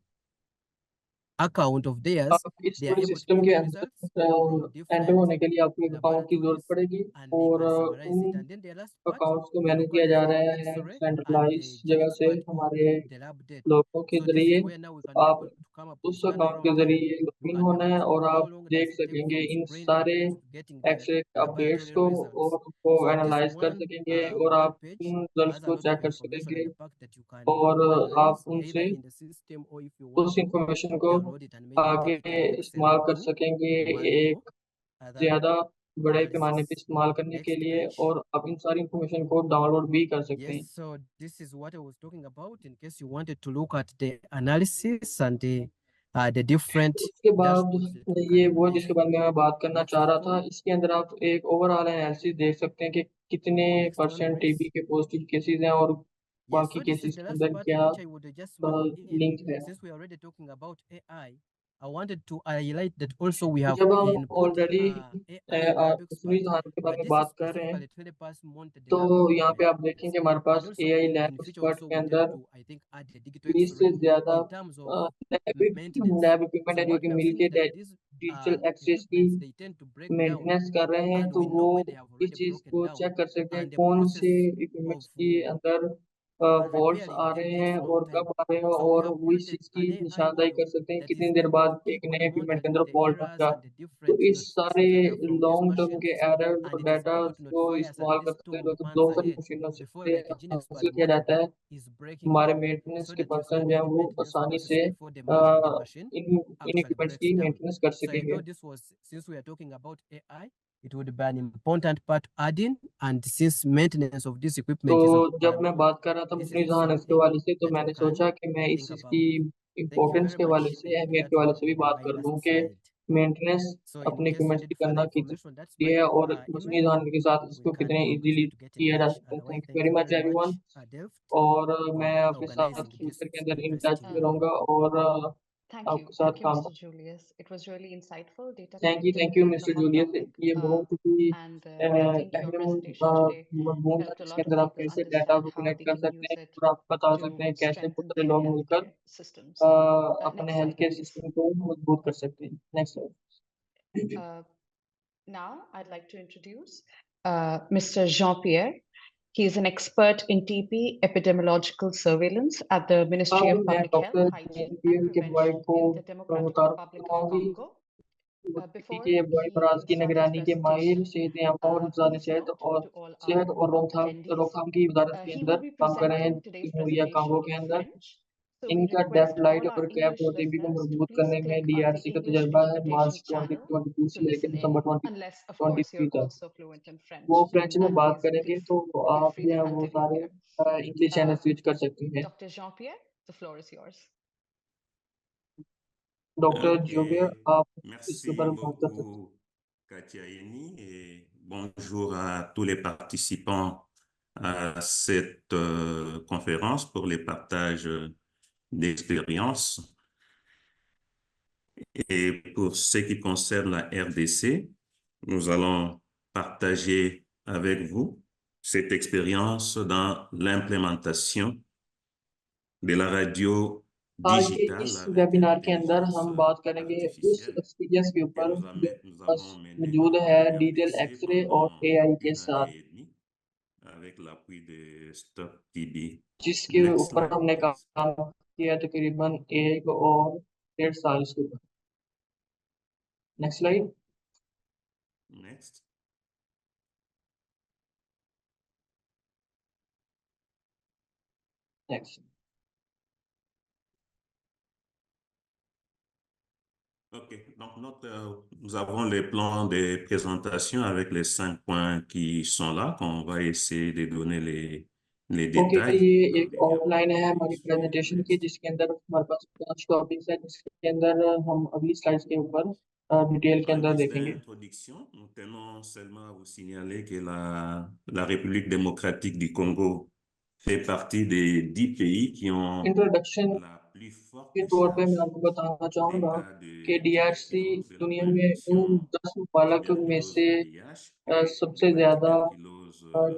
account of theirs, आप इस they are पूरे able to system pick के results from अंदर enter different होने के लिए आपको एक अकाउंट की जरूरत laboratories पड़ेगी and they और can summarize it. उन And then the last part, accounts को you मैनेज look किया at जा the रहा है X-ray and सेंट्रलाइज the जगह से GeneXpert or हमारे the lab data. लोगों के So this जरिए। is where now we can be आप able to come up उस with अकाउंट के turnaround time. जरिए You लॉगिन can be होना able है to और know how आप long देख does it take सकेंगे from इन screening सारे to getting the x-ray updates laboratory को results. और उनको So this एनालाइज कर one सकेंगे और web आप page उन रिजल्ट्स has a को lot चेक of कर information सकेंगे at the back that you can और आप analyze either उनसे in the system, or if you want उस to इंफॉर्मेशन को download it and maybe आगे take it in Excel इस्तेमाल कर to सकेंगे one or एक other ज़्यादा बड़े पैमाने पे analysis. इस्तेमाल करने के Next लिए, page. और आप इन सारी इंफॉर्मेशन को डाउनलोड भी कर सकते Yes, हैं। so this is what I was talking about in case you wanted to look at the analysis and the different उसके बाद dashboards that we ये can वो use. जिसके बारे में मैं बात करना Next चाह रहा था, one. इसके अंदर आप एक ओवरऑल एनालिसिस देख सकते हैं कि कितने Next one, percent please. TB के पॉजिटिव केसेस हैं और Yes, बाकी so this is cases the के last अंदर part क्या which I would just move in. Link है। Since we are already talking about AI, I wanted to highlight that also we have जब हम input already AI lab मशीनी expert, जहाज के बारे but में this is बात कर रहे हैं, specifically 20% the तो lab यहाँ पे equipment. आप देखेंगे हमारे And pass also AI in lab future expert also के we'll अंदर tend to, I think, add the digital 20 से X-ray ज्यादा in terms of maintenance. Lab equipment So है जो what कि we have seen मिलके is that these digital access की equipments, they tend to break down, maintenance कर रहे हैं, and तो we वो know when they have इस already चीज broken को down, चेक कर सकते हैं and the कौन process से of इक्विपमेंट्स के अंदर फॉल्ट्स repairing आ them रहे takes हैं long और time. कब आ रहे हैं, So we और have वो इस built चीज की an AI निशानदाही कर model सकते हैं that कितनी is देर able बाद to एक नए इक्विपमेंट के monitoring अंदर the फॉल्ट errors होगा। and the तो different इस सारे notification data from these long term के machines, एरर्स और and it is data able to को notify us at इस्तेमाल least करते हैं, two जो कि months दो ahead मशीनों before से like a GeneXpert हासिल किया model जाता है। is breaking हमारे down, मेंटेनेंस so के that you पर्सन can जो do है the वो maintenance आसानी process से before the machine in actually equipments breaks की down. मेंटेनेंस कर So I सकेंगे। thought this was, since we are talking about AI, it would be an important part to add in, and since maintenance of this तो equipment is जब मैं paramount, बात कर रहा था this मशीनी is जहाज के something हवाले से, तो that we मैंने can सोचा कि मैं इस think चीज़ about. की Thank you इम्पोर्टेंस very के हवाले much. से, I think अहमियत that के हवाले would से भी be बात my कर last दूं कि slide. मेंटेनेंस So in अपने case you इक्विपमेंट्स need की further करना information, that's कितनी my है और मशीनी email. जहाज के साथ We इसको can कितने be easily able to get in किया जा touch. सकता है। Otherwise, thank you thank very you much very everyone, much, Delft, और मैं for आपके साथ organizing फ्यूचर this के अंदर इन टच में investigation. रहूंगा और Thank you. आपके साथ Thank you, काम Mr. Julius. It was really insightful, data thank collected you on a mister hot Julius. topic. ये बहुत ही And I think your अहम presentation today मजमून था, helped a जिसके lot of अंदर आप people कैसे डाटा understand को how कनेक्ट they कर can सकते use हैं it और आप बता सकते to हैं कैसे बहुत strengthen सारे their लोग मिलकर healthcare systems. अपने Next health slide, care please. System को मजबूत कर सकते हैं। Next slide. Uh, Now, I'd like to introduce Mr. Jean-Pierre. He is an expert in TB epidemiological surveillance at the Ministry अब of मैं Public Health, doctor Hygiene PM and के wide Prevention को in the Democratic मुतारफ Republic of करवाऊंगी। Congo. Before के wide he barrage की starts his निगरानी के माहिर, presentation, सेहत आमा और इंतजाम please note to all सेहत our और attendees, रोकथाम की वजारत के he अंदर will be काम कर रहे हैं presenting today's जमहूरिया presentation Congo in के अंदर। French. So we इनका request डेप्थ लाइट all और our कैप English ओटीपी को listeners to मजबूत please करने में click on the डीआरसी का English तजर्बा है interpretation मार्च channel 2022 to से लेकर listen in, December unless, of course, 2023 you're तक। also fluent in वो French. फ्रेंच में बात Please करेंगे, तो feel आप free जो to है वो continue सारे here. इंग्लिश चैनल स्विच कर सकते हैं। Dr. Jean-Pierre, the floor is yours. Doctor जोबियर, आप इसके Merci ऊपर बात कर सकते हैं। beaucoup, Katia Yeni, et bonjour à tous les participants à cette conférence pour les partages d'expériences. Et pour ce qui concerne la RDC, nous allons partager avec vous cette expérience dans l'implémentation de la radio आज के digitale इस avec webinar के अंदर intelligence हम बात करेंगे उस artificielle experience के que ऊपर nous, जो nous बस avons mené मौजूद है en डिटेल RDC एक्सरे और pendant एआई के 1 an साथ, et demi avec l'appui de Stop TB. जिसके Next ऊपर slide, हमने please. काम किया तकरीबन 1 और 1.5 साल इसके ऊपर। Next slide. Next. Next. OK, donc nous avons les plans de présentation avec les 5 points qui sont là, qu'on va essayer de donner les okay, détails ये dans एक les diapositives आउटलाइन है हमारी प्रेजेंटेशन की, ci-dessus. जिसके अंदर हमारे पास 5 topics है, जिसके अंदर हम अगली स्लाइड्स के ऊपर डिटेल के En अंदर guise देखेंगे। d'introduction, nous tenons seulement à vous signaler que la République démocratique du Congo fait partie des 10 pays qui ont introduction la plus forte के तौर पे charge मैं आपको बताना des चाहूँगा cas कि de DRC tuberculose, de la दुनिया में malédiction उन 10 मुल्क में tuberculose से VIH, सबसे la ज़्यादा tuberculose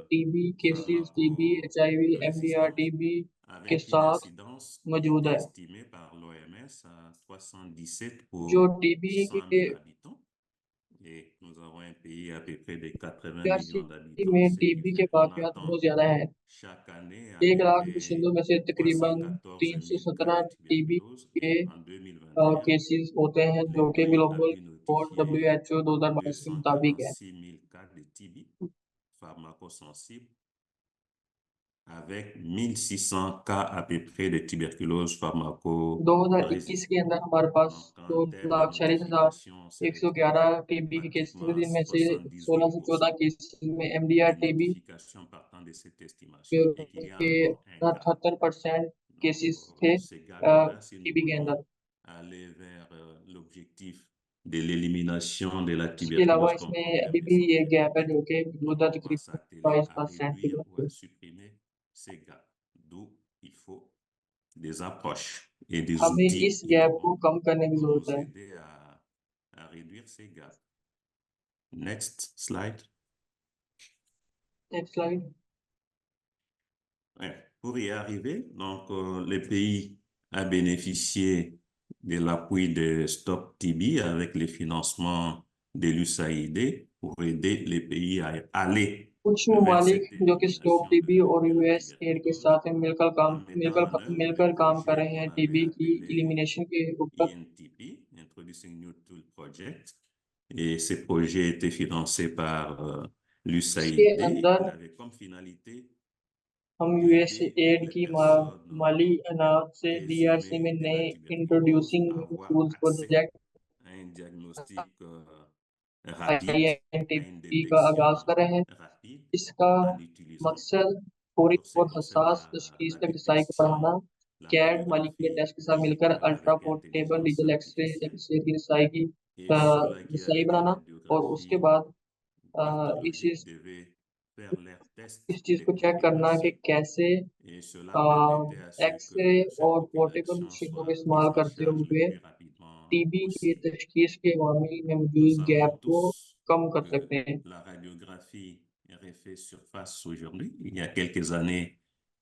TB cases, TB, HIV, MDR, pharmaco-résistante, TB के avec une साथ incidence qui मौजूद était है। estimée par l'OMS à 317 जो pour टीबी 100 के 000 habitants. Et nous avons un pays à peu près de 80 DRC millions d'habitants, में ce qui TB के fait qu'on वाकयात attend बहुत ज़्यादा है। chaque année à 1 peu lakh près बाशिंदों में से तकरीबन 314 000 cas 317 de टीबी tuberculose. के Et en 2021, केसेस होते हैं, le जो कि pays a ग्लोबल pu और notifier WHO 2022 के मुताबिक है। 246 000 cas de TB pharmacosensibles, avec 1600 cas à peu près de tuberculose 2021 pharmaco-résistante. के अंदर हमारे पास Donc, en termes de 2,46,111 notification, c'est le TB के केसेस थे, pratiquement जिनमें से 16 से 14 78% केसेस में MDR des TB notifications partant de cette estimation et qu'il y a के encore un gap. 78% Donc, cases थे ce gap-là, si nous TB के voulons अंदर। aller vers l'objectif de l'élimination de la इसके अलावा tuberculose comme इसमें problème अभी de भी ये santé गैप है, publique, जो कि donc मौजूदा on va तकरीबन s'atteler à 22% की réduire ou à है। supprimer ces gaps. D'où il faut des approches et des हमें outils इस गैप को innovants कम करने की pour जरूरत nous है। aider à réduire ces gaps. Next slide. Next slide. Ouais. Pour y arriver, donc le pays a bénéficié de l'appui de Stop TB avec le financement de l'USAID pour aider les pays à aller कुछ vers ममालिक cette जो कि stop élimination TB और de la US add के tuberculose साथ मिलकर en mettant en œuvre le काम कर projet रहे हैं qu'on avait टीबी की appelé एलिमिनेशन के ऊपर। INTP, Introducing New Tool Project. Et ce projet était financé par इसके l'USAID. Il अंदर avait comme finalité हम यूएस d'aider एड les की personnes माली अनाज से डीआरसी présumées में de नए la tuberculose introducing à new avoir tools accès project à un diagnostic rapide, à une INTP का détection आगाज कर रहे हैं। rapide इसका en utilisant, मकसद थोड़ी pour ce qui और concerne हसास तशखीस la तक रसाई को détection, बढ़ाना, la CAD molecular radiographie test के साथ मिलकर ultra avec portable intelligence digital artificielle. X-ray की रसाई की Et ceux-là qui रसाई avaient des बनाना, और उसके radiographies बाद pathologiques devaient faire leurs इस tests चीज de को चेक करना कि contamination. कैसे Et cela permettait à ce x-ray que cette और पोर्टेबल population मशीनों का soit इस्तेमाल prise en करते charge le हुए plus rapidement टीबी की possible. तशखीस के मामले में Nous मौजूद savons गैप को tous कम कर que सकते हैं। la radiographie refait surface aujourd'hui. Il y a quelques années,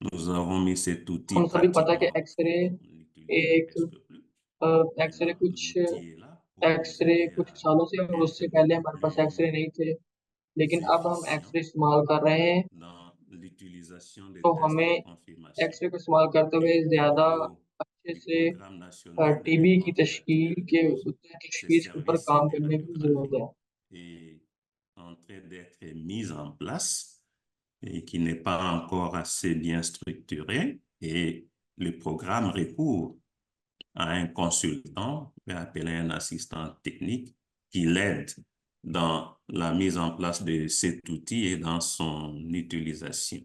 nous avons mis cet outil हम सभी पता है कि pratiquement au x-ray fond. On ne l'utilise एक presque plus. X-ray Maintenant, l'outil est là pour nous x-ray aider कुछ à सालों से और être उससे पहले beaucoup हमारे पास एक्सरे plus नहीं थे, लेकिन अब हम efficient एक्सरे इस्तेमाल कर रहे हैं। dans l'utilisation des तो tests de हमें confirmation. एक्सरे को इस्तेमाल करते हुए Et au ज्यादा niveau अच्छे du से Programme national de TB lutte की contre la तशकील के tuberculose, ce तशखीस के ऊपर service काम de करने की जरूरत radiographie है। est en train d'être mis en place et qui n'est pas encore assez bien structuré. Et le programme recourt à un consultant, appelé un assistant technique, qui l'aide dans la mise en place de cet outil et dans son utilisation.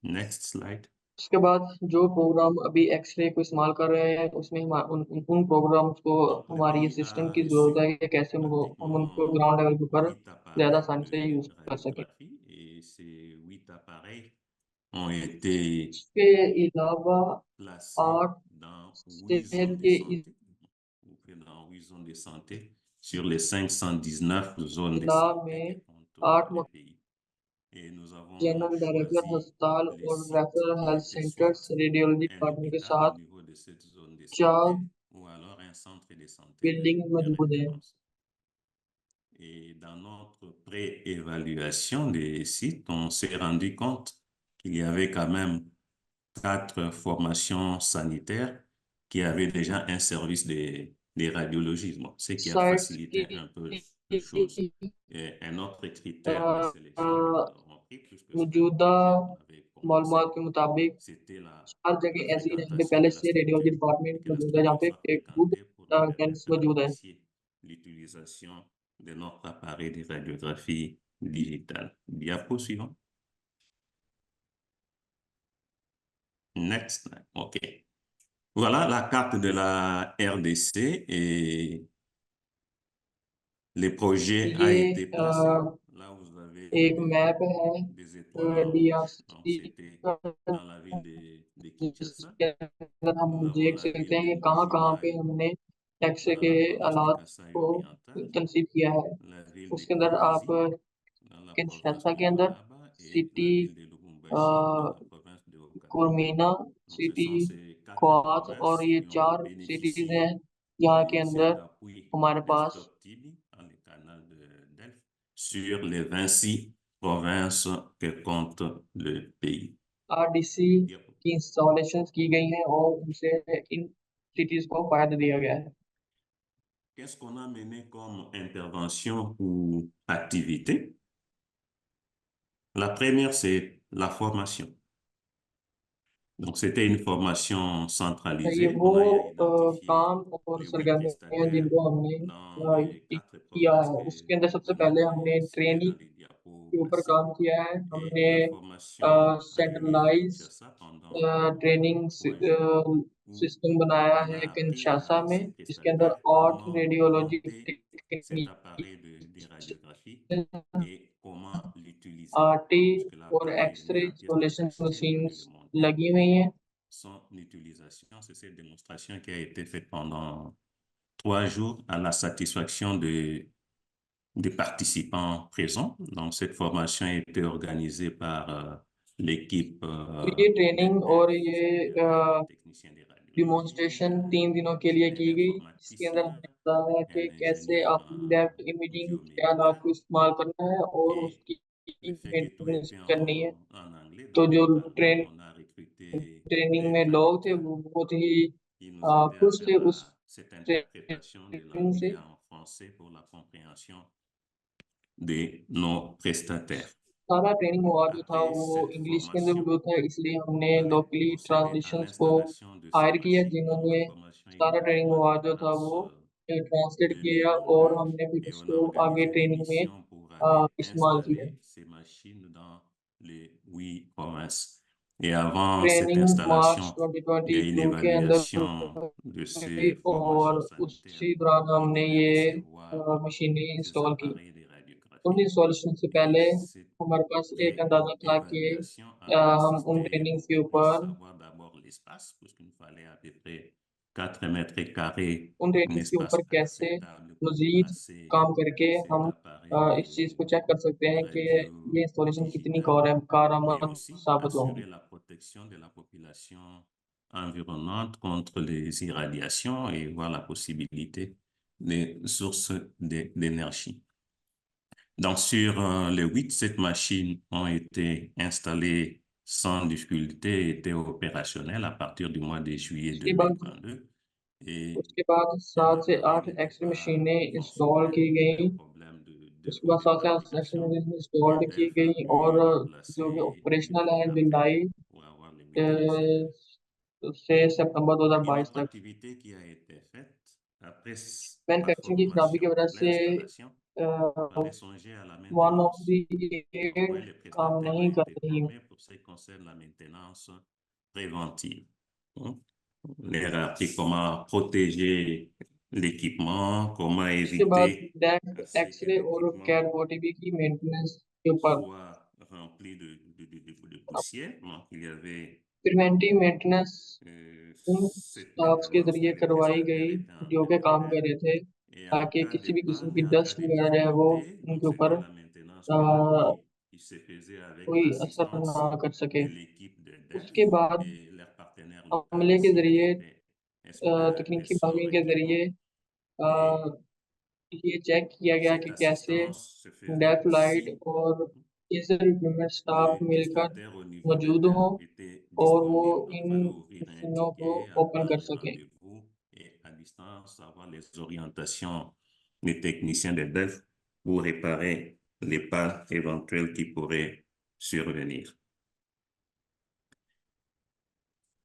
Next slide. उसके बाद जो programme अभी x ray को इस्तेमाल कर रहे हैं, उसमें उन प्रोग्राम्स को Donc, le हमारी pays असिस्टेंट a की जरूरत है reçu कि कैसे हम उनको pratiquement ग्राउंड लेवल के ऊपर 8 ज्यादा appareils आसानी से de यूज कर सकें। radiographie et ces 8 appareils ont été इसके अलावा placés 8 dans 8 शहर zones de के santé, dans 8 zones de santé sur les 519 zones de इला santé में que compte 8 le pays. Et nous avons general director choisi अस्पताल les और sites referral qui health étaient centres soit radiology un department के hôpital au साथ niveau de cette zone de 4 santé ou alors un centre de santé building de मौजूद हैं। référence. Et dans notre pré-évaluation des sites, on s'est rendu compte qu'il y avait quand même 4 formations sanitaires qui avaient déjà un service de radiologie, ce qui a sites facilité un peu les choses. की Et un autre critère de sélection que nous avons pris, puisque c'est un मौजूदा projet qu'on avait commencé, मालूमात के मुताबिक c'était हर la जगह ऐसी है जहाँ पे fréquentation पहले de la से radiology structure, et department que la मौजूद है, जहाँ structure पे soit एक good fréquentée pour nous camps permettre मौजूद है। d'apprécier l'utilisation de notre appareil de radiographie digitale. Diapo suivant. Next. OK. Voilà la carte de la RDC et les projets a ये été placé. Là, vous avez एक map है des étoiles oranges. Donc, DRC c'était dans la ville de Kinshasa. जिसके अंदर हम Nous avons देख la सकते ville हैं कि de कहाँ कहाँ पे Mbuji-Mayi हमने टैक्स dans के la province de आलात Kasaï को oriental, तनसीब किया है। la ville de उसके अंदर आप Kolwezi dans la province Kinshasa de के अंदर Lualaba et city la ville de Lubumbashi dans la province de Okatanga. कुर्मीना Donc, ce city sont ces quatre क्वात और provinces ये qui ont 4 सिटीज हैं bénéficié यहाँ के du अंदर cet appui हमारे de पास Stop TB dans le canal de Delft sur les 26 provinces que compte le pays. RDC की installation की गई हैं और उनसे इन सिटीज को फायदा दिया गया है। Qu'est-ce qu'on a mené comme intervention ou activité? La première, c'est la formation. Donc, c'était une formation ये centralisée. वो On a identifié काम और les 8 सरगर्मियां prestataires जिनको हमने dans les 4 किया provinces है que उसके अंदर सबसे vous पहले avez हमने citées training dans les diapos के ऊपर passés. काम किया है। Et हमने la formation a eu lieu à centralise Kinshasa pendant training 3 jours où system बनाया on है a appris किंशासा à में, ces जिसके अंदर prestataires 8 comment radiology monter cet appareil de radiographie et comment l'utiliser. RT Puisque और l'appareil est x ray mis en pièces installation détachées, vous allez le machines monter. लगी हुई हैं। Son utilisation, c'est cette démonstration qui a été faite pendant 3 jours à la satisfaction des participants présents. Donc, cette formation a été organisée par l'équipe तो ये training और ये des techniciens de radiologie, demonstration 3 दिनों के लिए की गई, जिसके अंदर l'informaticien, हमने बताया un कि कैसे ingénieur आप डेप्थ en इमेजिंग के आलात biomédical को इस्तेमाल करना है और et उसकी le fait que tout maintenance était करनी है। en anglais. तो Donc, जो localement, on a recruté training des में लोग थे traducteurs वो बहुत ही qui nous aidaient à खुश थे faire उस cette interprétation de ट्रेनिंग से। l'anglais en français pour la compréhension de nos prestataires. सारा ट्रेनिंग हुआ जो था Après वो cette इंग्लिश के अंदर formation, मौजूद था, इसलिए हमने on allait locally procéder à translations को l'installation de ces हायर किया, machines. Donc, la जिन्होंने formation a सारा eu lieu training au mois हुआ de जो था mars वो ट्रांसलेट किया और 2022 हमने फिर et on a उसको आगे organisé des ट्रेनिंग में missions pour aller इस्तेमाल किया। installer ces machines dans les 8 provinces. Et avant cette training March installation, il y a une 2022 के अंदर évaluation de हुई ces formations और sanitaires उसी दौरान qui हमने devaient ये recevoir मशीनें ces इंस्टॉल की। appareils de उन radiographie. इंस्टॉलेशन से Et पहले cette हमारे पास एक अंदाजा था कि évaluation a हम उन consisté ट्रेनिंग्स pour के qu'on puisse ऊपर savoir d'abord l'espace, puisqu'il nous fallait à peu près 4 mètres carrés, उन un ट्रेनिंग्स के ऊपर espace कैसे acceptable pour मजीद placer काम करके cet हम appareil इस चीज़ को de चेक कर सकते हैं कि radio ये इंस्टॉलेशन कितनी digital et कारआमद aussi साबित होंगी। assurer la protection de la population environnante contre les irradiations et voir la possibilité des sources d'énergie. Donc, sur les 8, cette machines ont été installées sans difficulté et étaient opérationnelles à partir du mois de juillet उसके बाद 2022. Et 7 से l'appareil 8 n'était x ray pas मशीनें install fonctionnel की pour गई। un problème de उसके बाद 7 से 8 x ray redémarcation. मशीनें Et इंस्टॉल की DELF a गई और pu जो भी remplacer ऑपरेशनल है après जुलाई pour avoir les mécanismes. से सितंबर Une 2022 autre तक। activité qui a été faite après la manufacturing की खराबी की formation, वजह से l'installation, il fallait songer à la one of maintenance. The Au moins, les काम prestataires ont नहीं कर été रही। formés pour ce qui concerne la maintenance préventive. On leur a appris comment protéger l'équipement, comment उसके बाद éviter à deck ce que x ray और l'équipement cat ओटीबी की maintenance के ऊपर soit rempli de poussière. Donc, il y avait preventive maintenance उन cette staffs के maintenance que जरिए les करवाई prestataires गई étaient en जो train कि de काम faire. कर रहे थे, Et en ताकि cas de किसी भी किस्म panne की et en cas dust de वगैरह जो है वो difficulté, donc उनके ऊपर c'était la maintenance par la nuit qui se faisait avec कोई असर l'assistance ना कर सके। de l'équipe de DELF उसके बाद et leurs partenaires locaux हमले के aussi qui जरिए étaient experts et तकनीकी sont भागने के régulièrement. जरिए Et ये चेक किया गया cette कि कैसे assistance se faisait Delft light si और लेजर इक्विपमेंट स्टाफ les मिलकर prestataires au niveau de मौजूद DELF हों étaient और वो disponibles. Donc, il इन fallait ouvrir un मशीनों को ticket, ओपन avoir कर un सकें। rendez-vous et à distance avoir les orientations des techniciens de DELF pour réparer les pannes éventuelles qui pourraient survenir.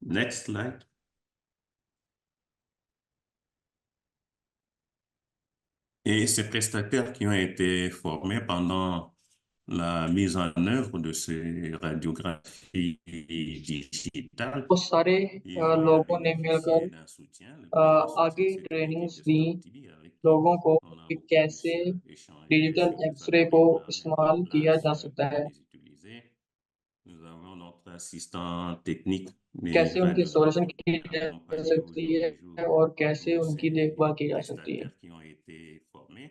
Next slide. Et ces prestataires qui ont été formés pendant la mise en œuvre de ces radiographies digitales. वो सारे Ils ont eu à लोगों ने मिलकर bénéficier d'un soutien. Le premier soutien, आगे c'était l'équipe trainings de दी Stop TB avec qui लोगों को on a कि beaucoup कैसे plus échangé digital sur les x-ray को algorithmes à mettre en इस्तेमाल किया place, जा सकता comment है, les utiliser. Nous avons notre assistant technique des कैसे उनकी इंस्टॉलेशन radiographes की qui a जा accompagné au सकती jour le jour है और कैसे tous उनकी ces देखभाल की जा सकती है। prestataires qui ont été formés.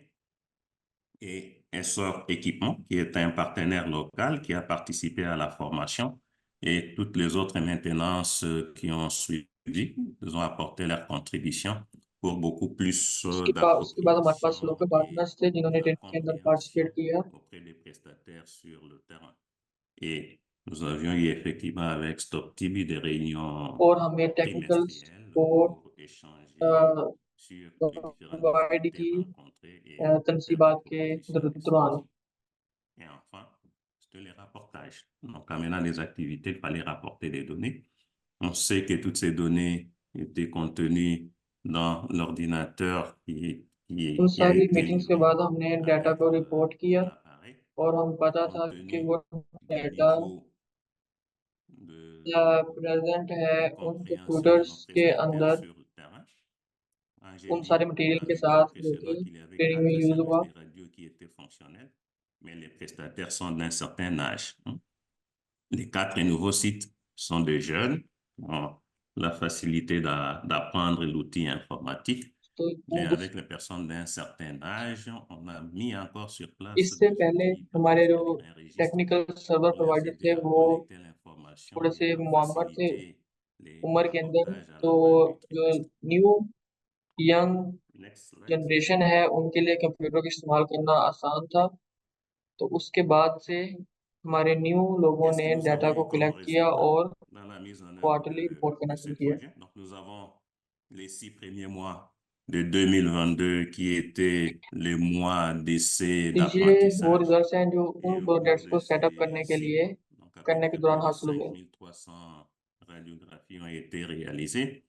Et Essor Équipement, qui est un partenaire local qui a participé à la formation, et toutes les autres maintenances qui ont suivi, ils ont apporté leur contribution pour beaucoup plus उसके बाद हमारे पास d'appropriation local et partners थे जिन्होंने de training के अंदर participate compréhension किया। auprès des prestataires sur le terrain. Et nous avions eu effectivement avec Stop TB des réunions और हमें technical trimestrielles support pour échanger sur les différentes provide difficultés की rencontrées et faire des तनसीबात के propositions de दौरान। solutions. Et enfin, c'était les rapportages. Donc, en menant des activités, il fallait rapporter des données. On sait que toutes ces données étaient contenues dans l'ordinateur उन qui a सारी été meetings के livré बाद हमने data avec को report किया l'appareil, और हम पता था compte कि tenu वो du data niveau de, present है de उन compréhension de nos कंप्यूटर्स के prestataires अंदर sur le terrain. उन सारे Angélique मटेरियल के avait साथ जो impressionné कि qu'il y avait ट्रेनिंग में 4 यूज SMS हुआ। des radios qui étaient fonctionnels, mais les prestataires sont d'un certain âge. Les 4 nouveaux sites sont des jeunes, qui ont la facilité d'apprendre l'outil informatique. तो Mais avec les personnes d'un certain âge, on a mis encore sur place इससे des पहले outils, par हमारे exemple जो avec un registre technical server pour leur provider aider थे à वो collecter थोड़े l'information et से leur मुआमर थे faciliter les उम्र के अंदर, rapportages à तो la fin du जो trimestre. New young Next slide. Generation है उनके लिए कंप्यूटर का इस्तेमाल करना आसान था। तो उसके बाद से हमारे न्यू लोगों Qu'est-ce que ने nous डाटा avons को eu comme कलेक्ट किया résultat और dans la mise en œuvre quarterly report करना de ce शुरू किया। projet? Donc, nous avons les 6 premiers mois de 2022 qui étaient les mois d'essai ये वो d'apprentissage. Results हैं जो Et उन au cours प्रोजेक्ट्स de को सेटअप ces करने के 6 लिए mois, donc à peu करने के près दौरान plus de हासिल हुए। 5300 radiographies ont été réalisées.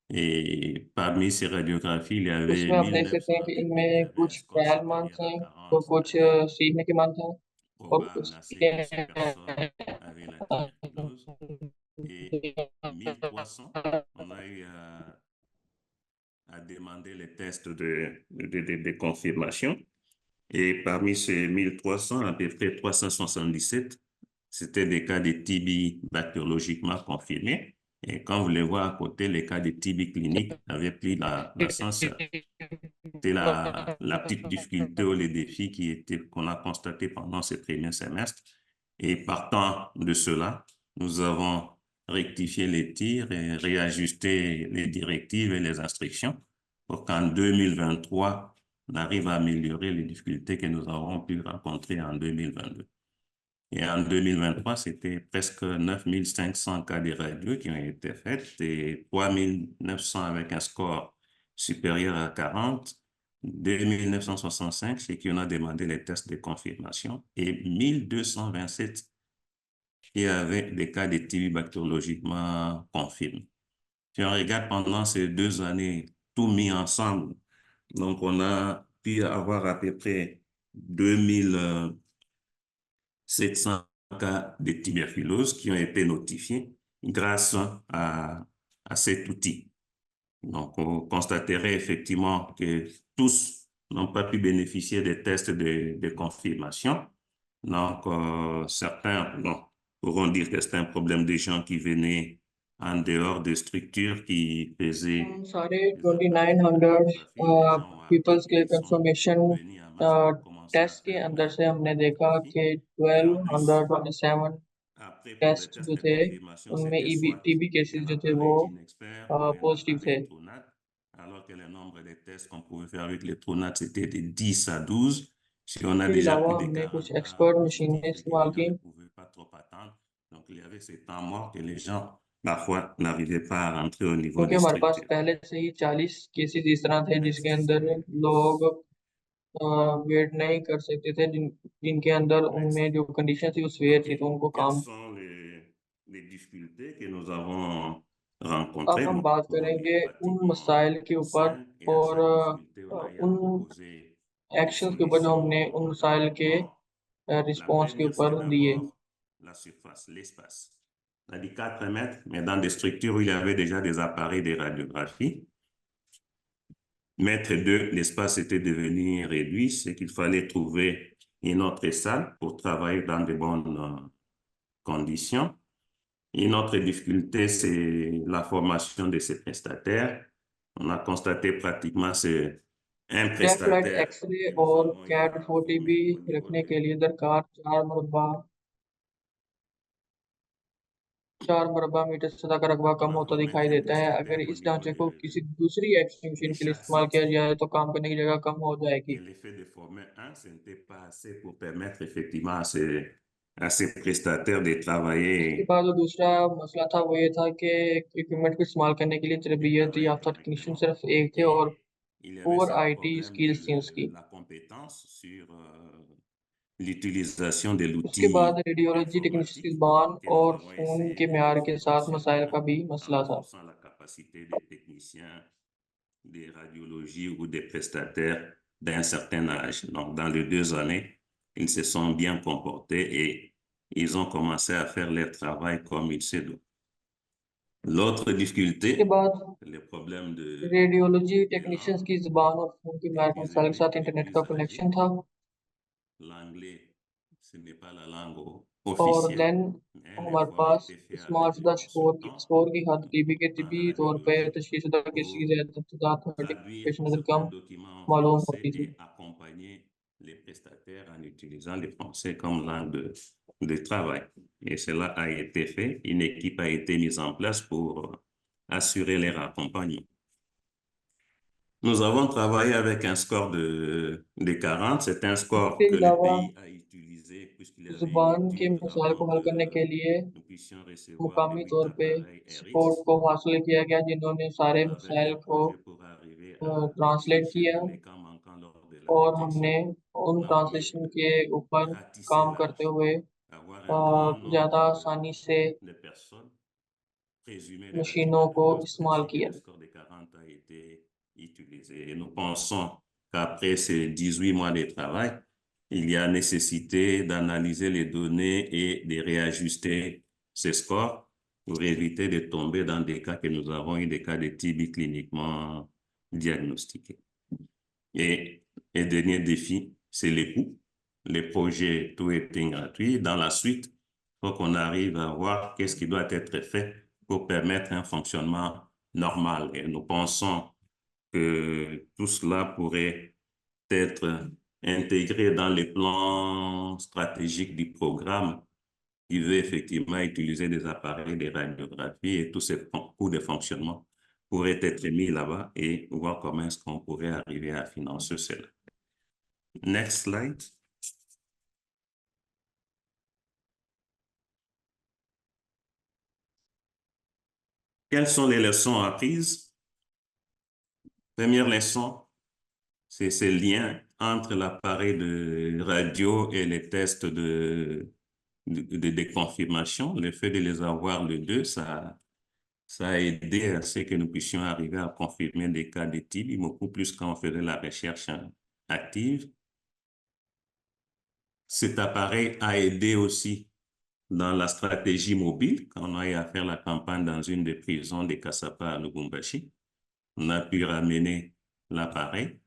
Et parmi ces radiographies, il y avait उसमें आप देख 1900 सकते हैं à कि peu près qui इनमें avaient un कुछ score ट्रायल मंथ्स supérieur à हैं, तो 40, कुछ c'est-à-dire सीखने के मंथ हैं और probable assez उसके que ces personnes avaient la tuberculose. Et 1300, on a eu à demander les tests de confirmation. Et parmi ces 1300, à peu près 377, c'était des cas de TB bactériologiquement confirmés. Et quand vous les voyez à côté, les cas de TB cliniques avaient pris l'ascenseur. C'était la petite difficulté ou les défis qu'on a constatés pendant ce premier semestre. Et partant de cela, nous avons rectifié les tirs et réajusté les directives et les instructions pour qu'en 2023, on arrive à améliorer les difficultés que nous avons pu rencontrer en 2022. Et en 2023, c'était presque 9500 cas de radio qui ont été faits et 3900 avec un score supérieur à 40, 2965 chez qui on a demandé les tests de confirmation et 1227 qui avaient des cas de TB bactériologiquement confirmés. Si on regarde pendant ces 2 années, tout mis ensemble, donc on a pu avoir à peu près 2700 cas de tuberculose qui ont été notifiés grâce à cet outil. Donc, on constaterait effectivement que tous n'ont pas pu bénéficier des tests de confirmation. Donc, certains pourront dire que c'est un problème des gens qui venaient en dehors des structures qui faisaient हम सारे des appareils de 2900 radiographie. Les gens ont appris peoples के qu'ils sont confirmation venus en masse pour commencer à test के faire अंदर la से हमने देखा radiographie. कि Et en plus, 1227 après, pour les test tests जो de थे confirmation, उनमें c'était soit TB cases un जो थे वो appareil GeneXpert ou un positive थे। appareil TrueNat, alors que le nombre de tests qu'on pouvait faire avec les TrueNat, c'était de 10 à 12. Si on a इसके déjà अलावा plus de हमने 40 कुछ cas expert positifs मशीनें et que les इस्तेमाल gens की। ne pouvaient pas trop attendre, donc il y avait ce temps mort que les gens, parfois, n'arrivaient pas à rentrer au niveau क्योंकि des हमारे पास structures. पहले से ही 40 cases इस तरह थे Next जिसके अंदर slide. लोग वेट नहीं कर सकते थे, जिनके अंदर Next. उनमें जो कंडीशन थी वो सीवियर OK. थी, तो उनको Quelles काम। sont les difficultés que nous avons अब rencontrées? हम Bon, बात pour dire करेंगे उन pratiquement मसाइल के ऊपर 5, et à और chaque difficulté, on a eu à उन proposer des एक्शंस के ऊपर जो हमने solutions उन en मसाइल के adoptant रिस्पॉन्स के première, c'est ऊपर दिए। d'abord la surface, l'espace. On a dit 4 mètres, mais dans des structures où il y avait déjà des appareils de radiographie. Mètre 2, l'espace était devenu réduit, c'est qu'il fallait trouver une autre salle pour travailler dans de bonnes conditions. Une autre difficulté, c'est la formation de ces prestataires. On a constaté pratiquement c'est un tech flight prestataire x ray que nous और avons eu कैट à 40B former au niveau रखने de के लिए दरकार 4 मुरब्बा metre सतह का रकबा कम on a होता formé दिखाई un देता है। अगर prestataire au इस niveau ढांचे को किसी दूसरी एक्स-रे de मशीन के लिए chaque इस्तेमाल किया site. जाए तो काम करने की जगह कम हो Et जाएगी। l'effet de former un, ce n'était pas assez pour permettre effectivement à ces prestataires de इसके travailler. बाद जो दूसरा मसला था वो ये था कि इक्विपमेंट को इस्तेमाल करने के लिए तरबियत याफ्ता टेक्नीशियन सिर्फ एक थे और Il y avait poor ce IT problème skills थी उसकी। de la compétence sur l'utilisation de उसके बाद l'outil रेडियोलॉजी टेक्नीशियन की informatique ज़बान que nous और avons खून essayé के de म्यार के साथ renforcer मसाइल का भी en मसला था। renforçant la capacité des techniciens des radiologies ou des prestataires d'un certain âge. Donc, dans les 2 années, ils se sont bien comportés et ils ont commencé à faire leur travail comme il se doit. L'autre उसके difficulté, बाद le problème radiology de technicians langue, की ज़बान और खून के म्यार के puisque मसाइल के साथ इंटरनेट का कनेक्शन था। l'anglais, ce n'est pas la langue और officielle, देन mais un हमारे effort a pass été fait smart avec les शुदा consultants स्कोर की हद टीबी के en तिबी तौर पर radiologie तशख़ीस शुदा किसी की pour ज़्यादा traduire पेश नज़र certains कम documents en मालूम français होती थी। et accompagner les prestataires en utilisant le français comme langue de travail. Et cela a été fait. Une équipe a été mise en place pour assurer leur accompagnement. Nous avons travaillé avec un score de 40. C'est un score इसके que le अलावा pays a utilisé puisqu'il y avait une ज़ुबान के étude मसाइल avant को हल करने que के लिए nous puissions recevoir les मुकामी 8 तौर पे appareils सपोर्ट RX को हासिल किया गया जिन्होंने सारे avec मसाइल un को projet pour arriver à translate éplucher किया tous les cas manquants lors de la और détection. हमने उन On a voulu ट्रांसलेशन के ऊपर ratisser काम करते large, हुए avoir un grand ज़्यादा nombre आसानी से de personnes présumées de मशीनों को radiographie lorsque इस्तेमाल ainsi que किया। le score de 40 a été utilisé. Et nous pensons qu'après ces 18 mois de travail, il y a nécessité d'analyser les données et de réajuster ces scores pour éviter de tomber dans des cas que nous avons eu, des cas de TB cliniquement diagnostiqués. Et le dernier défi, c'est les coûts. Les projets, tout étant gratuit. Dans la suite, il faut qu'on arrive à voir qu'est-ce qui doit être fait pour permettre un fonctionnement normal. Et nous pensons que tout cela pourrait être intégré dans les plans stratégiques du programme qui veut effectivement utiliser des appareils de radiographie et tous ces coûts de fonctionnement pourraient être mis là-bas et voir comment est-ce qu'on pourrait arriver à financer cela. Next slide. Quelles sont les leçons apprises? Première leçon, c'est ce lien entre l'appareil de radio et les tests de confirmation. Le fait de les avoir les deux, ça a aidé à ce que nous puissions arriver à confirmer des cas de TB, beaucoup plus quand on faisait la recherche active. Cet appareil a aidé aussi dans la stratégie mobile, quand on a eu à faire la campagne dans une des prisons de Kassapa à Lubumbashi. On a pu ramener l'appareil,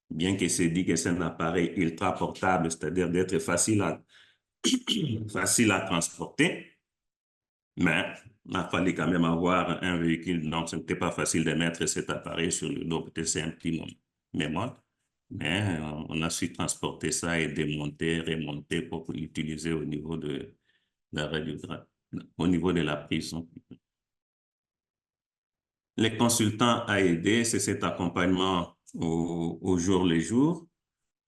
bien que c'est dit que c'est un appareil ultra portable, c'est-à-dire d'être facile à transporter, mais il a fallu quand même avoir un véhicule, donc ce n'était pas facile de mettre cet appareil sur le dos, peut-être c'est un petit mémoire, mais on a su transporter ça et démonter, remonter pour l'utiliser au niveau de la radiographie, au niveau de la prison. Les consultants à aider, c'est cet accompagnement au jour le jour.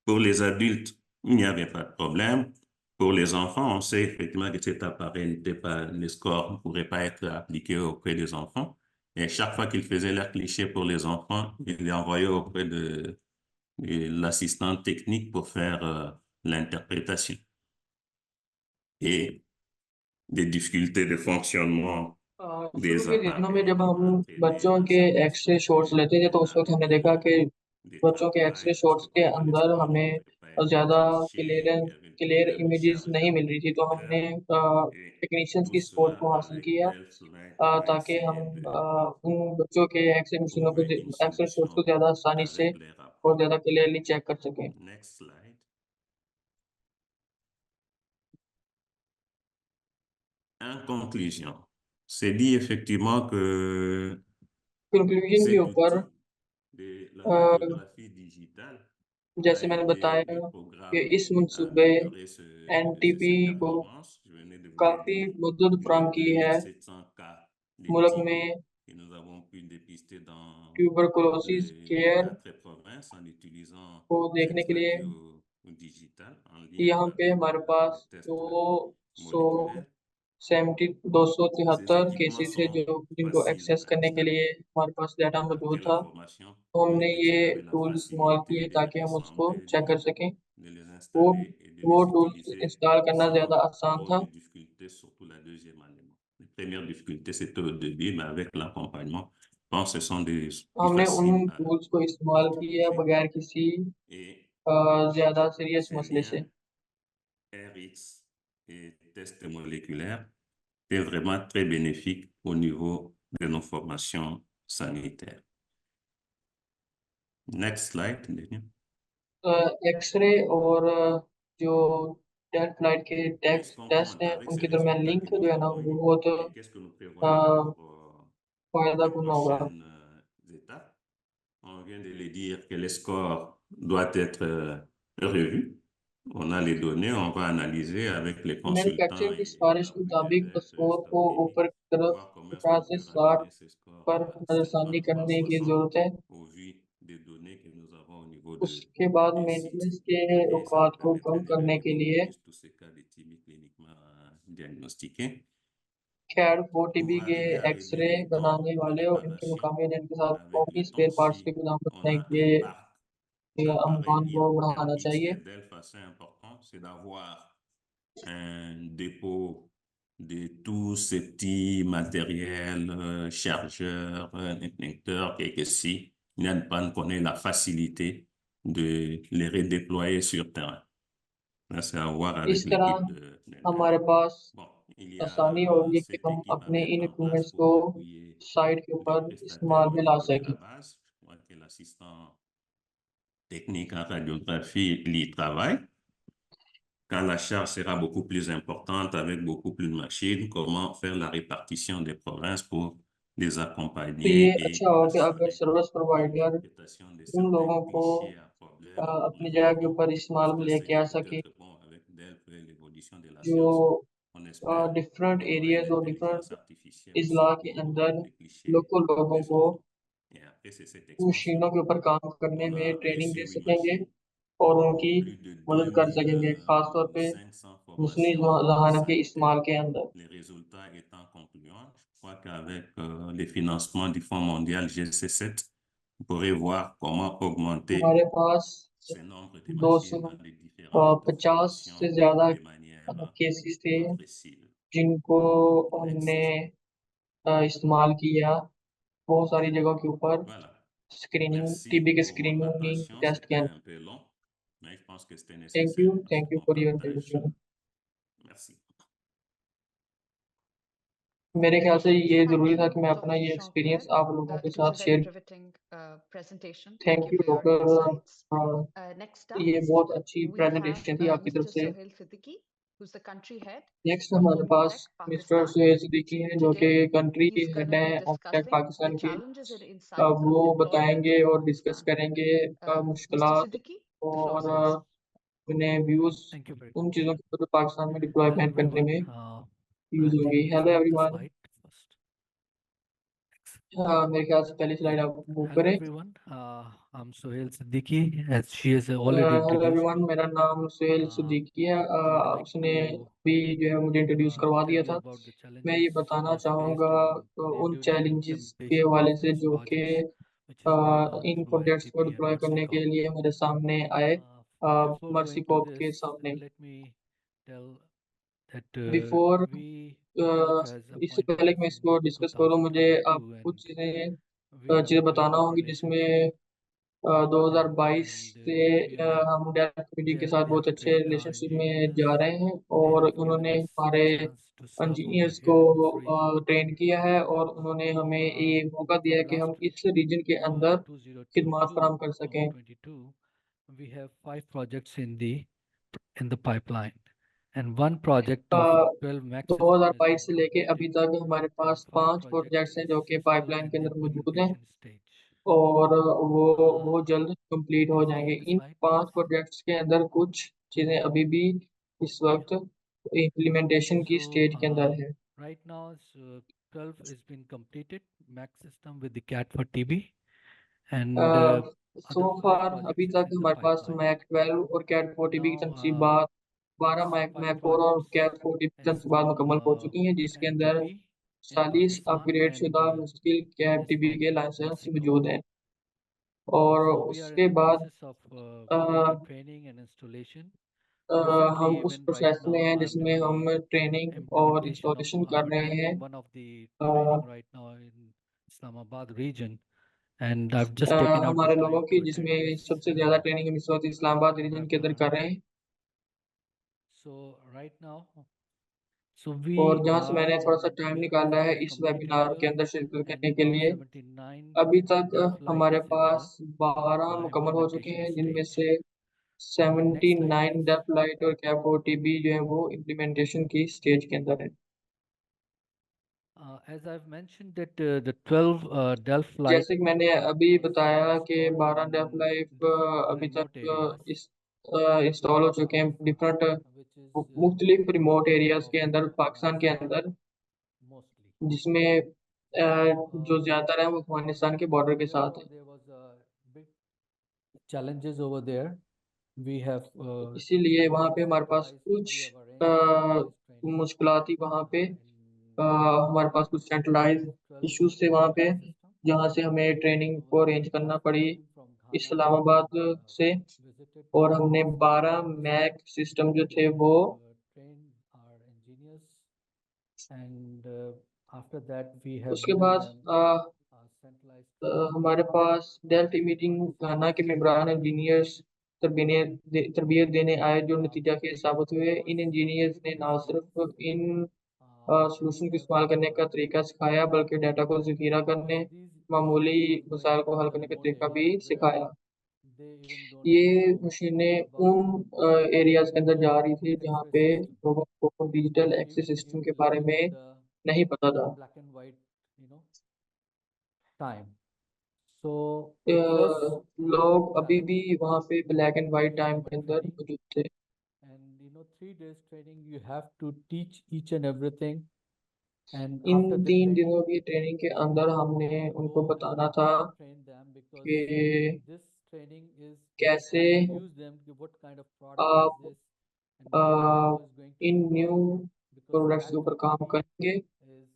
Pour les adultes, il n'y avait pas de problème. Pour les enfants, on sait effectivement que cet appareil n'était pas, le score ne pourrait pas être appliqué auprès des enfants. Et chaque fois qu'il faisait leur cliché pour les enfants, il les envoyait auprès de l'assistant technique pour faire l'interprétation. Et des difficultés de fonctionnement des शुरू के दिनों में appareils जब pour हम entraîner बच्चों के l'ensemble x ray shots des लेते थे तो उस वक्त हमने देखा कि des बच्चों के travail x-ray parce shots que के parfois le अंदर score ne हमें pouvait pas être ज़्यादा triché, il y clearance avait clear tel images नहीं मिल रही थी, तो chargeur हमने et टेक्नीशियंस tout की सपोर्ट cela को हासिल avec किया, Delphi pour ताकि हम essayer de उन बच्चों के trouver une एक्सेल शोर्स को solution ज़्यादा आसानी से avec les और rapports. ज़्यादा क्लियरली चेक कर सकें। Next slide. En conclusion, c'est dit effectivement que conclusion के cet ऊपर outil de la a, radiographie digitale a जैसे मैंने été बताया कि programmé इस à मंसूबे améliorer एनटीपी cette को performance. Je venais de vous le काफ़ी dire. मदद Plus फराहम de की है 2700 cas de मुल्क TB में que nous avons pu dépister dans tuberculosis les care 4 provinces en utilisant को देखने cette के लिए। radio digitale en lien यहाँ पे avec हमारे les पास tests 200 moléculaires. 273 Ces équipements cases थे sont जो जिनको faciles एक्सेस à करने के installer. लिए हमारे पास डाटा Après मौजूद la था, formation, तो les हमने ये petits avaient la टूल इस्तेमाल facilité किए de les ताकि हम उसको rassembler, चेक कर सकें। de les वो installer et de वो les टूल्स utiliser इंस्टॉल करना ज़्यादा sans आसान trop था। de difficultés, surtout la deuxième année. Les premières difficultés, c'était au début, mais avec l'accompagnement, je pense que ce sont des plus हमने faciles उन tools को इस्तेमाल à किया utiliser. बगैर किसी Et ज़्यादा सीरियस ces मसले से। liens RX et tests moléculaires étaient vraiment très bénéfiques au niveau de nos formations sanitaires. Next slide, Daniel. X-ray और जो डेड फ्लाइट के Puisqu'on टेस्ट compte हैं avec ces उनके दरमियान résultats लिंक que जो nous है ना avons वो eus, बहुत et qu'est-ce que nous prévoyons pour फायदा les कुन होगा। prochaines étapes? On vient de le dire que le score doit être revu. On a les données, on va analyser avec les consultants manufacturing की et सिफारिश के मुताबिक l'architecte score को Stampini, ऊपर की तरफ voir comment est-ce qu'on 50 से peut 60 ramener ce score पर à नजरसानी 50 voire करने की 60 जरूरत है। au vu des données que nous avons au niveau उसके बाद des sites. मेंटेनेंस के Et ça nous औकात को permettrait कम de करने gagner के beaucoup लिए plus tous ces cas de TB cliniquement diagnostiqués. CAD को Pour टीबी के arriver à x ray réduire les temps बनाने de वाले और इनके réparation मुकामी इनके साथ avec कौमी le temps spare parts aussi, के गोदाम on बनाने a के un parc d'appareils अमकान को बढ़ाना IRX चाहिए। et DELF assez important, c'est d'avoir un dépôt de tous ces petits matériels, chargeurs, connecteurs, quelques si, il n'y a pas qu'on ait la facilité de les redéployer sur terrain. Ça, c'est à voir avec इस तरह l'équipe de DELF. हमारे पास Bon, il y आसानी a होगी कि cette हम équipe à अपने mettre इन en place equipments pour को appuyer site के les ऊपर prestataires इस्तेमाल में ला moléculaires à सकें। base. Je crois que l'assistant technique en radiographie y travaille. Quand la charge sera beaucoup plus importante avec beaucoup plus de machines, comment faire la répartition des provinces pour les तो ये accompagner et अच्छा हो कि अगर assurer service provider l'interprétation de उन certains लोगों को fichiers à problème pour अपनी les जगह के enfants. ऊपर इस्तेमाल में Ça, लेके c'est आ सके, peut-être bon avec Delphi et l'évolution de la जो science. On espère different qu'on aura une areas और intelligence डिफरेंट artificielle aussi इजला के pour अंदर les clichés लोकल लोगों des को enfants. Et après, c'est cette expansion. मशीनों के ऊपर काम करने On में a ट्रेनिंग reçu दे 8 सकेंगे machines, और उनकी plus de मदद कर सकेंगे, खासतौर पे 2500 मुस्लिम formations जहानों के इस्तेमाल sanitaires. के अंदर। Les résultats étant concluants, je crois qu'avec les financements du Fonds mondial GC7, vous pourrez voir comment augmenter हमारे पास ce nombre de machines dans les différentes 250 से formations ज्यादा de manière केसेस थे progressive. जिनको हमने Next. इस्तेमाल किया बहुत सारी जगहों के ऊपर। Voilà. स्क्रीनिंग Merci टीबी के pour votre screening attention. Test C'était के un peu long, mais je pense que c'était nécessaire parce thank you qu'on for your partage. Interview. Merci. मेरे ख्याल से ये Thank जरूरी था you, कि मैं अपना Dr. ये एक्सपीरियंस Jean-Pierre. आप लोगों के It was a साथ very share. riveting presentation. Thank thank you you for your doctor, insights. Next up, ये बहुत अच्छी we have प्रेजेंटेशन थी आपकी तरफ Mr. से। Sohail Siddiqui, who's the country head next from हमारे पास Omnitech, mister Pakistan. Suhail Siddiqui हैं जो कि Today, country he's going head to be हैं ऑप्टेक discussing the पाकिस्तान के। challenges and insights वो of deployment बताएंगे in और डिस्कस Pakistan. करेंगे Mr. मुश्किलात Siddiqui, the floor और is yours. उन्हें व्यूज Thank you very उन much. चीज़ों के ऊपर जो पाकिस्तान में Hello डिप्लॉयमेंट करने everyone. में यूज I होंगी। think hello this is the everyone, slide first. मेरे ख्याल से पहली स्लाइड आप मूव Hello करें। everyone. I'm Sohail Siddiqui, as she has already hello introduced everyone, me. मेरा नाम सुहेल Uh, सिद्दीकी है। I would like उसने to भी जो है मुझे इंट्रोड्यूस करवा tell दिया you था। about the मैं challenges ये बताना we have चाहूँगा faced in उन during चैलेंजेस के implementation हवाले of से this जो कि project, which is going on इन through प्रोजेक्ट्स को NTP and डिप्लॉय करने के MercyCorp. लिए हमारे सामने आए Before Mercy going to Corps this, के सामने। let me tell that before we DELF has इससे appointed पहले कि मैं us in इसको डिस्कस करूँ, मुझे 2022 आपको कुछ and we have चीज़ें a very बताना good होंगी जिसमें relationship 2022 से हम डेल कम्युनिटी के साथ बहुत अच्छे रिलेशनशिप में जा रहे हैं और उन्होंने हमारे इंजीनियर्स को ट्रेन किया है और उन्होंने हमें ये मौका दिया है कि हम इस रीजन के अंदर खिदमत फराहम कर सकें। 2022, we have 5 projects in the pipeline, and one project of 12 max system has 2022 been से लेके अभी completed, तक हमारे पास and 5 5 projects प्रोजेक्ट्स हैं जो कि still पाइपलाइन in के the अंदर मौजूद हैं implementation stage. और वो जल्द कंप्लीट Can हो you see जाएंगे। the in slide, 5 please? Projects के अंदर कुछ चीज़ें अभी भी इस वक्त इम्प्लीमेंटेशन की स्टेज के अंदर है। Right now, 12 has been completed, max system with the CAT for TB, and so other 5 far projects अभी is तक in the हमारे पास pipeline. मैक 12 और कैट 40 की Now, तनसीबात 12 these मैक 5 मैक 4 और projects कैट 40 की is तनसीबात मुकम्मल हो चुकी हैं, जिसके अंदर NTP in 40 Pakistan upgrade and शुदा मुश्किल कैट टीबी के लाइसेंस Mexico. मौजूद हैं। और So we are in उसके the बाद process of a, doing the training and installation. A, Recently, हम उस even right प्रोसेस में now, हैं I'm जिसमें doing हम the ट्रेनिंग और implementation of इंस्टॉलेशन कर रहे हैं। one of the a, training right now in Islamabad region, and I've just taken out the हमारे time लोगों to की attend जिसमें this सबसे ज़्यादा ट्रेनिंग हम इस वक्त इस्लामाबाद रीजन के अंदर कर रहे webinar. हैं। So right now, और we जहाँ से are मैंने थोड़ा सा टाइम we निकाला है have इस completed वेबिनार के 12 अंदर शिरकत करने and के about लिए, 79 अभी तक Delph Lite हमारे is in the पास 12 मुकम्मल हो चुके implementation हैं, जिनमें stage. से Next slide, 79 please. Delft light और कैप ओटीबी जो है वो इम्प्लीमेंटेशन की स्टेज के अंदर है। As I've mentioned that the 12 Delph Lite जैसे कि मैंने अभी बताया कि installed 12 Delft in light different अभी remote तक areas, इस इंस्टॉल हो चुके हैं डिफरेंट which is मुख्तलिफ रिमोट एरियाज of के अंदर पाकिस्तान के Afghanistan अंदर, mostly. जिसमें जो ज़्यादातर है वो अफगानिस्तान के बॉर्डर के साथ Therefore, है। there was big challenges over there. We have इसीलिए वहाँ पे हमारे पास centralized, कुछ we have arranged centralized training मुश्किलात थी वहाँ पे। in हमारे पास कुछ सेंट्रलाइज 12 इश्यूज थे वहाँ पे, system. जहाँ से हमें ट्रेनिंग को Our अरेंज करना task पड़ी team from Ghana इस्लामाबाद से। visited और to हमने 12 Islamabad मैक सिस्टम जो and थे they वो have trained our engineers, and after that we have उसके given बाद them centralized हमारे पास डेल्ट मीटिंग घाना के मेम्बरान इंजीनियर्स तरबियत देने आए, जो नतीजा के साबित हुए। इन इंजीनियर्स ने ना सिर्फ इन सॉल्यूशन को इस्तेमाल करने का तरीका सिखाया, बल्कि डाटा को ज़खीरा करने, because these मामूली machines was going मसाइल को into हल the करने का remote तरीका भी areas where सिखाया। they even don't ये know मशीनें about उन एरियाज के अंदर जा रही थी जहाँ X-ray पे system. लोगों को digital They access even system के बारे living में in the नहीं पता था। black and white, time. So a, it was a big लोग अभी challenge. भी वहाँ पे black and white During time our के अंदर training, मौजूद थे। and 3 days training, you have to teach each and everything. And in after the 3 training, दिनों की ट्रेनिंग के अंदर you हमने have to उनको go बताना था and train them, because कि this training is कैसे introduce them to what kind of product is आप this, and what how is going to in work, new because products के CAT ऊपर for काम TB करेंगे, is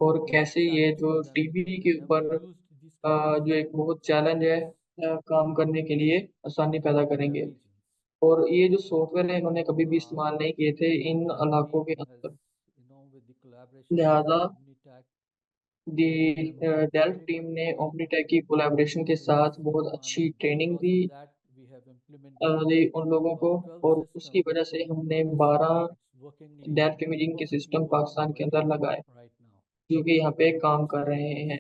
और a big कैसे ये challenge जो for them, टीवी because के they never ऊपर used these kind of जो एक बहुत चैलेंज है काम करने के लिए आसानी पैदा in their करेंगे। regions. और ये जो सॉफ्टवेयर है इन्होंने So कभी भी इस्तेमाल नहीं किए थे इन DELF इलाकों के team has, अंदर। with the collaboration of लिहाजा Omnitech, दी given them delve very team good ने training. ओमनीटेक की कोलैबोरेशन के This is साथ बहुत अच्छी training because the of that we have implemented दी उन लोगों को, 12 और उसकी system वजह से in हमने Pakistan. 12 It's working delve imaging के perfectly system working Pakistan over के अंदर there लगाए, right now. जो कि यहाँ पे काम Next कर slide, रहे please. हैं।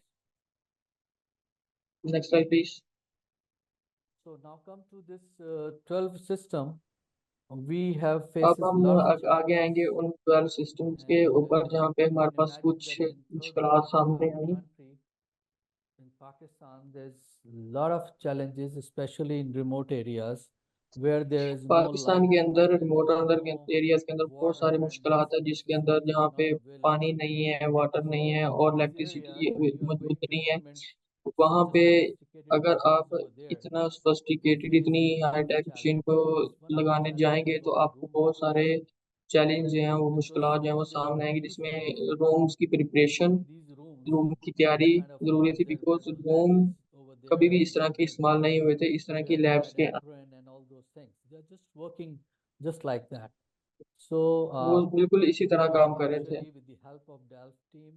Next slide please. So now come to this 12 system. We have अब faces हम lot of आगे challenges, आएंगे उन 12 सिस्टम्स के and ऊपर जहाँ पे you हमारे can पास imagine कुछ that in third मुश्किलात world सामने आई। country, in Pakistan, there's a lot of challenges, especially in remote areas where there is no Pakistan light, के अंदर there रिमोट is अंदर के no एरियाज के अंदर बहुत water, सारी and मुश्किलात है, basic जिसके अंदर necessities जहाँ are पे not पानी available. नहीं है, वाटर नहीं So है in और these areas, electricity when you are going मौजूद to नहीं है, implement वहाँ such a पे sophisticated अगर machines आप over there, इतना you सोफिस्टिकेटेड face इतनी huge हाईटेक मशीन को challenges. One of the लगाने challenges जाएंगे तो was आपको room बहुत सारे preparation, चैलेंज जो हैं वो because मुश्किलात जो हैं वो they सामने आएंगी, used जिसमें to रूम्स की प्रिपरेशन, these rooms, रूम की this तैयारी kind of ज़रूरी थी, there because were room labs over कभी there, भी इस and तरह there के were इस्तेमाल नहीं हुए थे इस तरह की लैब्स के। purified and all those things. They're just working just like that. So वो बिल्कुल इसी तरह काम कर रहे थे। initially, with the help of Delft team,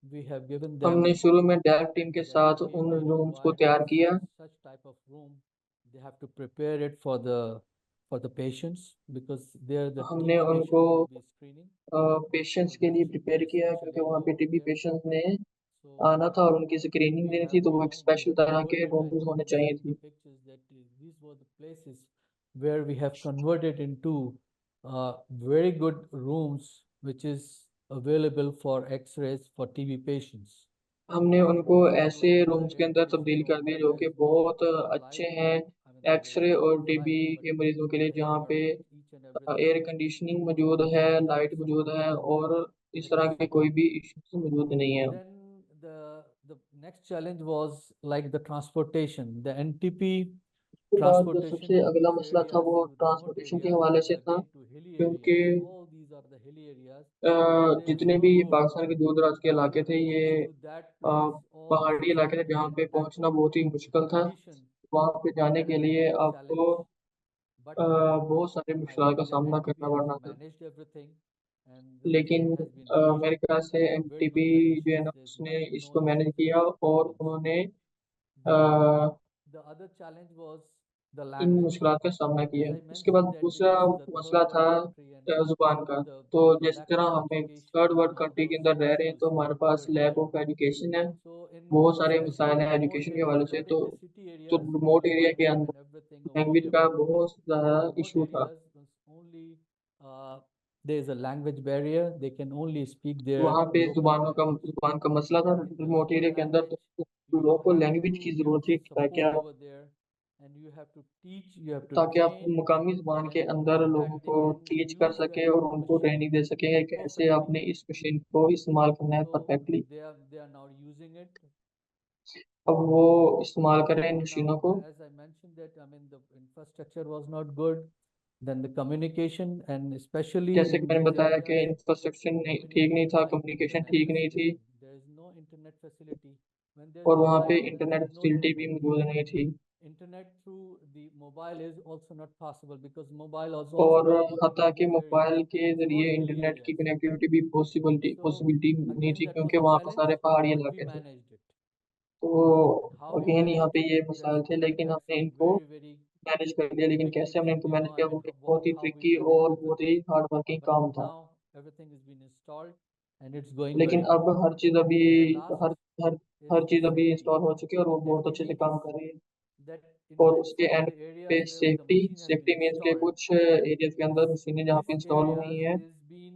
we have given हमने them शुरू में डेव टीम के that साथ okay, उन we रूम्स को require तैयार किया। such type of room they have to prepare it for the patients because there the हमने TB patients उनको will be screening. Patients So के लिए this प्रिपेयर this किया है special क्योंकि वहाँ area पे over टीबी there. पेशेंट्स ने So आना था और उनकी स्क्रीनिंग we देनी have थी, तो वो एक we स्पेशल have तरह के converted, I रूम्स होने think you चाहिए see थी। the pictures that these were the places where we have converted into very good rooms which is available for X-rays for TB patients. हमने उनको These are ऐसे like the rooms के air अंदर तब्दील conditioning कर room दिए where जो there कि is no बहुत अच्छे light. हैं I mean, there is X-ray और artificial टीबी light, but के मरीजों के लिए, they जहाँ have पे arranged each and everything air conditioning मौजूद है, लाइट मौजूद है और इस that तरह is के कोई भी इश्यूज मौजूद नहीं है। then the next challenge was like the transportation. The NTP उसके बाद जो transportation सबसे to अगला these मसला था areas, वो to remote ट्रांसपोर्टेशन के areas, हवाले is से था, again to hilly क्योंकि areas. All these are the hilly areas where there is जितने no भी road. पाकिस्तान के दूर दराज के So इलाके थे, to ये reach to that a, place, all the पहाड़ी इलाके थे जहाँ facility पे and that पहुंचना बहुत ही मुश्किल था। condition, वहाँ पे जाने that के has लिए been a आपको challenge. But बहुत सारे I मुश्किल का think that सामना NTP करना has पड़ना था। managed everything, and the लेकिन machine has been reached मेरे ख्याल से in very एमटीपी good जो है conditions. ना, There's उसने no इसको मैनेज issues किया with और this. उन्होंने Then the other challenge was the in language. मुश्किलात का सामना As किया। I उसके बाद mentioned that दूसरा this is a मसला third था world country and जुबान का। the तो the जिस lack तरह of हमें education third and world all country के those अंदर रह रहे हैं, issues तो हमारे पास were lack here. Of education है, So in बहुत सारे especially मसाइल in हैं remote एजुकेशन के areas, हवाले से। not तो in the city areas, remote area के Wi-Fi and अंदर everything लैंग्वेज का available. बहुत But ज़्यादा in remote इशू था। areas, only there is a language barrier. They can only speak their वहाँ पे local language. जुबान का मसला था In the remote local area के अंदर, language, तो you लोगों को have लैंग्वेज की to ज़रूरत थी ताकि support आप over there, and you have to teach, you have to train, मुकामी ज़ुबान के and अंदर so लोगों that they को can टीच कर use सके that और उनको machine ट्रेनिंग दे सके कि कैसे perfectly. आपने इस मशीन को इस्तेमाल करना है So perfectly. they are now using it. अब वो इस्तेमाल कर रहे हैं इन So मशीनों now, को। as I mentioned that, I mean, the infrastructure was not good. Then the communication, and especially जैसे कि in मैंने these बताया कि areas, इंफ्रास्ट्रक्चर ठीक नहीं communication था, by कम्युनिकेशन internet ठीक नहीं थी, facility. There is no internet facility. When there's और no वहाँ पे light means there internet is no facility भी internet. मौजूद नहीं थी। Internet through the mobile is also not possible because mobile is also और not working हत्ता in कि these areas. मोबाइल के It's all ज़रिए hilly इंटरनेट की areas. कनेक्टिविटी भी So पॉसिबिलिटी नहीं again, थी, that was क्योंकि a वहाँ पर challenge, सारे पहाड़ी but we इलाके थे। managed it. तो How we अगेन यहाँ managed पे it, ये मसाइल थे, लेकिन हमने that's इनको very, very मैनेज कर लिया। लेकिन tricky कैसे हमने thing, इनको you मैनेज know, किया, I वो mean, एक बहुत ही how we ट्रिकी managed और बहुत ही everything. हार्ड वर्किंग But काम था। now everything has been installed and it's going लेकिन very अब good. हर चीज़ अभी The last her her is her the चीज़ अभी safety. इंस्टॉल हो चुकी है और वो बहुत अच्छे से Safety काम means कर रही है। that और in उसके some of and the areas पे where the machine has been safety means के installed, कुछ एरियाज के अंदर मशीनें जहाँ पे these इंस्टॉल हुई areas हैं, is been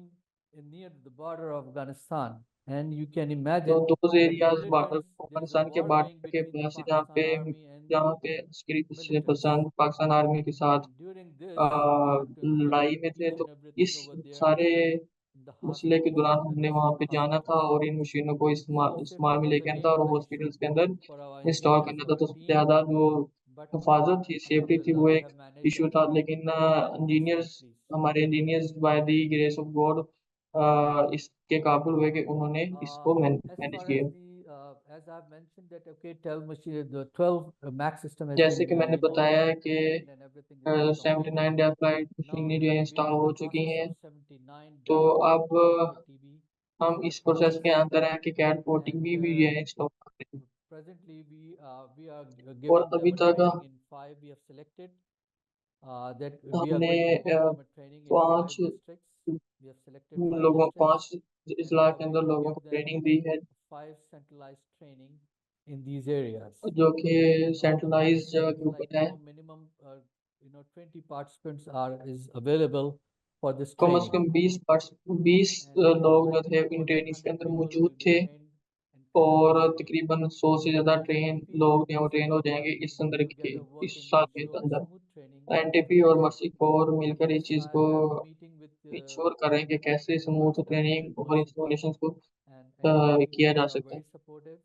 near the border of Afghanistan, and you can तो imagine those that areas militants, there is a Afghanistan के war going बॉर्डर के between the pass, Pakistan army and the जहाँ पे Askari militants. पसंद Pakistan army के साथ And during this, we have to implement लड़ाई में थे। each तो and everything इस over there सारे in the मसले के hospitals, दौरान the हमने वहाँ different पे जाना था hospitals. और इन मशीनों को So इस्तेमाल safety में was लेके आना था again और the issue हॉस्पिटल्स के अंदर for our इंस्टॉल engineers, करना for था। the तो सबसे team, ज़्यादा जो but हिफाजत थी, सेफ्टी थी, वो Alhamdulillah, we एक have managed इशू था। everything. लेकिन Next slide, please. हमारे engineers by the grace of God इसके काबिल हुए कि उन्होंने इसको As मैनेज far as किया। as I've mentioned that, okay, 12 machine, the 12 Mac system has जैसे been कि मैंने बताया है कि trained and everything has been completed. 79 डेफ्लाइट Now मशीनें जो है we are इंस्टॉल in हो the चुकी process हैं। of 79 तो DEF flight अब for TB. हम The इस प्रोसेस के process, अंदर हैं कि कैट 14 and भी जो है इंस्टॉल कर रहे हैं। presently we are और giving अभी them a तक training in 5. We have selected that we are हमने going to give them a training in 5 पांच districts. We have selected 5 districts, 5 and we इजला are के going अंदर to लोगों give को them training दी है, 5 centralized training in these areas. जो कि And all the centralise जगह के participants, like ऊपर है। minimum 20 participants is available for this कम से training. कम 20 And लोग जो like थे इन ट्रेनिंग्स के 1400 अंदर people मौजूद will be थे, trained and और trained. तकरीबन 100 से ज़्यादा NTP लोग and जो वो ट्रेन हो Mercy जाएंगे Corps इस अंदर के together इस working साल के ensure अंदर। smooth training एनटीपी और experience. मर्सी कोर मिलकर इस Yes, चीज़ I को have meeting with इंश्योर कर रहे हैं कि कैसे स्मूथ Pakistan ट्रेनिंग और Mercy Corps इंस्टॉलेशन को and NTP. किया जा They are सकता है। very supportive.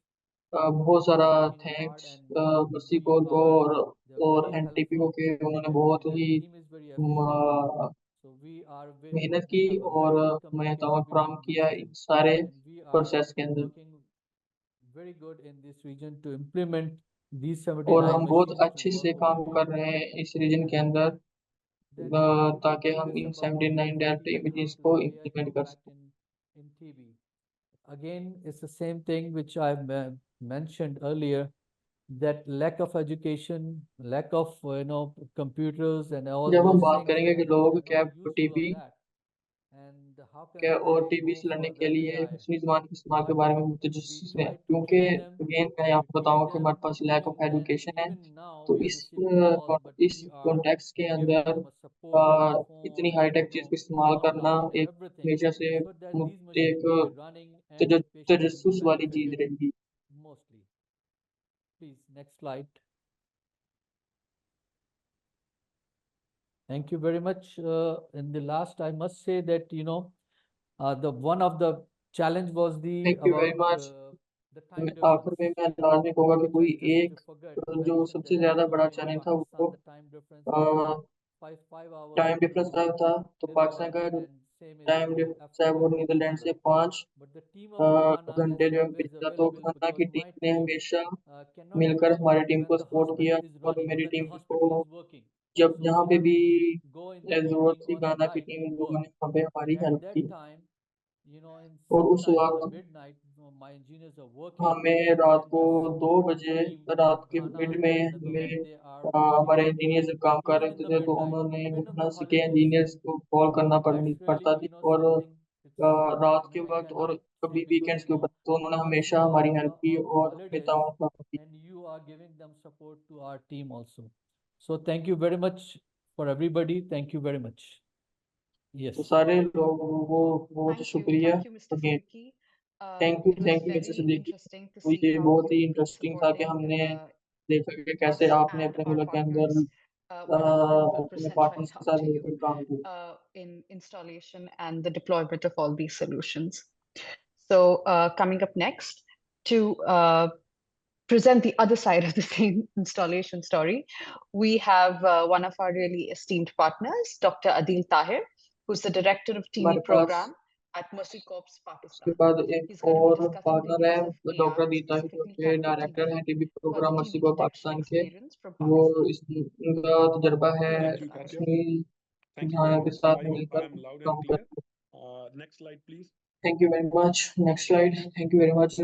बहुत They सारा are working hard, thanks and mercy we core को are they're और very एनटीपी को helpful, कि उन्होंने and बहुत their he team is very efficient. So मेहनत we की have a और very good हमें communication ताउन फराहम between these किया two, इन सारे and we are प्रोसेस के अंदर। working very good in this region to implement these और 79 हम बहुत machines to अच्छे से work over काम there. कर रहे हैं इस रीजन के And अंदर, then you can ताकि tell हम this in about 79 TB delta and how images to को repair इम्प्लीमेंट कर compact सकते in TB. Again, it's the same thing which I mentioned earlier, that lack of education, lack of computers and all जब हम those बात things, करेंगे कि families लोग are क्या not used to TB of that. And how क्या can और they TB go से लड़ने for के that लिए AI? मछली जबान के इस्तेमाल के But बारे में we मुतजस्सिस हैं, try to क्योंकि train them, अगेन मैं we आपको teach बताऊंगा कि them, हमारे पास लैक ऑफ and एजुकेशन है। even now तो we इस receive calls, but इस we are कॉन्टेक्स्ट के giving अंदर them a support over इतनी phone, हाईटेक चीज को इस्तेमाल करना online and एक everything, हमेशा से so that these एक machines will be running and the patient will be तजस्सुस वाली चीज benefited रहेगी। mostly. Please, next slide. Thank you very much. In the last, I must say that the one of the challenge was thank you very about much. the time आखिर में difference, मैं लाजमी कहूंगा कि which कोई I just एक forgot to जो mention सबसे that ज्यादा बड़ा in चैलेंज था Pakistan वो the time difference is 5 hours time difference का था। तो पाकिस्तान Netherlands का जो and same is time difference है वो Africa, नीदरलैंड से Europe. 5 But the team of Ghana is घंटे जो always पिछला। तो available घाना की because टीम my ने team हमेशा cannot मिलकर come हमारी टीम when को the सपोर्ट hospital किया is और running, मेरी when the टीम hospital को is working. जब So जहाँ we पे have भी to go in the जरूरत evening थी on the गाना की night टीम to लोगों work. ने हमें हमारी At हेल्प की। that time, in और some उस time in the वक्त midnight, my engineers are working, हमें रात and को the 2 बजे team of रात के Ghana मिड में and हमें Netherlands, they are हमारे busy इंजीनियर जब काम कर even रहे in the थे तो midnight, उन्होंने even on घटना the के holidays. इंजीनियर्स को कॉल करना That's really, पड़ता थी। और something it's रात के I वक्त और cannot say कभी because वीकेंड्स के ऊपर तो उन्होंने once हमेशा you हमारी are हेल्प की on और हमें holidays ताउन की। and you are giving them support to our team also. So thank you very much for everybody. Thank you very much. Yes. तो सारे लोगों को बहुत शुक्रिया। Thank you, Mr. Again Siddiqui. Thank you It was mister very Siddiqui. interesting to तो see ये how बहुत ही you've been interesting था कि supporting हमने देखा कि कैसे us आपने and अपने our मुल्क के अंदर partners, one of whom will अपने present right पार्टनर्स के now साथ to you, मिलकर काम किया। in installation and the deployment of all these solutions. So coming up next to present the other side of the same installation story, we have one of our really esteemed partners, Dr. Adil Tahir, who's the director of हमारे TV pass program at Mercy Corps उसके Pakistan. बाद एक He's going to be और discussing the partner है use of doctor AI दीता है, जो specifically कि targeted डायरेक्टर TB हैं TB for the programme TB मसीबा detection पाकिस्तान के। experience from वो Pakistan. उनका तजर्बा है Thank you, Katya. Sunil Thank you झाया very के much. साथ I hope I मिलकर am loud काम and clear. करते हैं। Next slide, please. Thank you very much. Next slide. Thank you very much.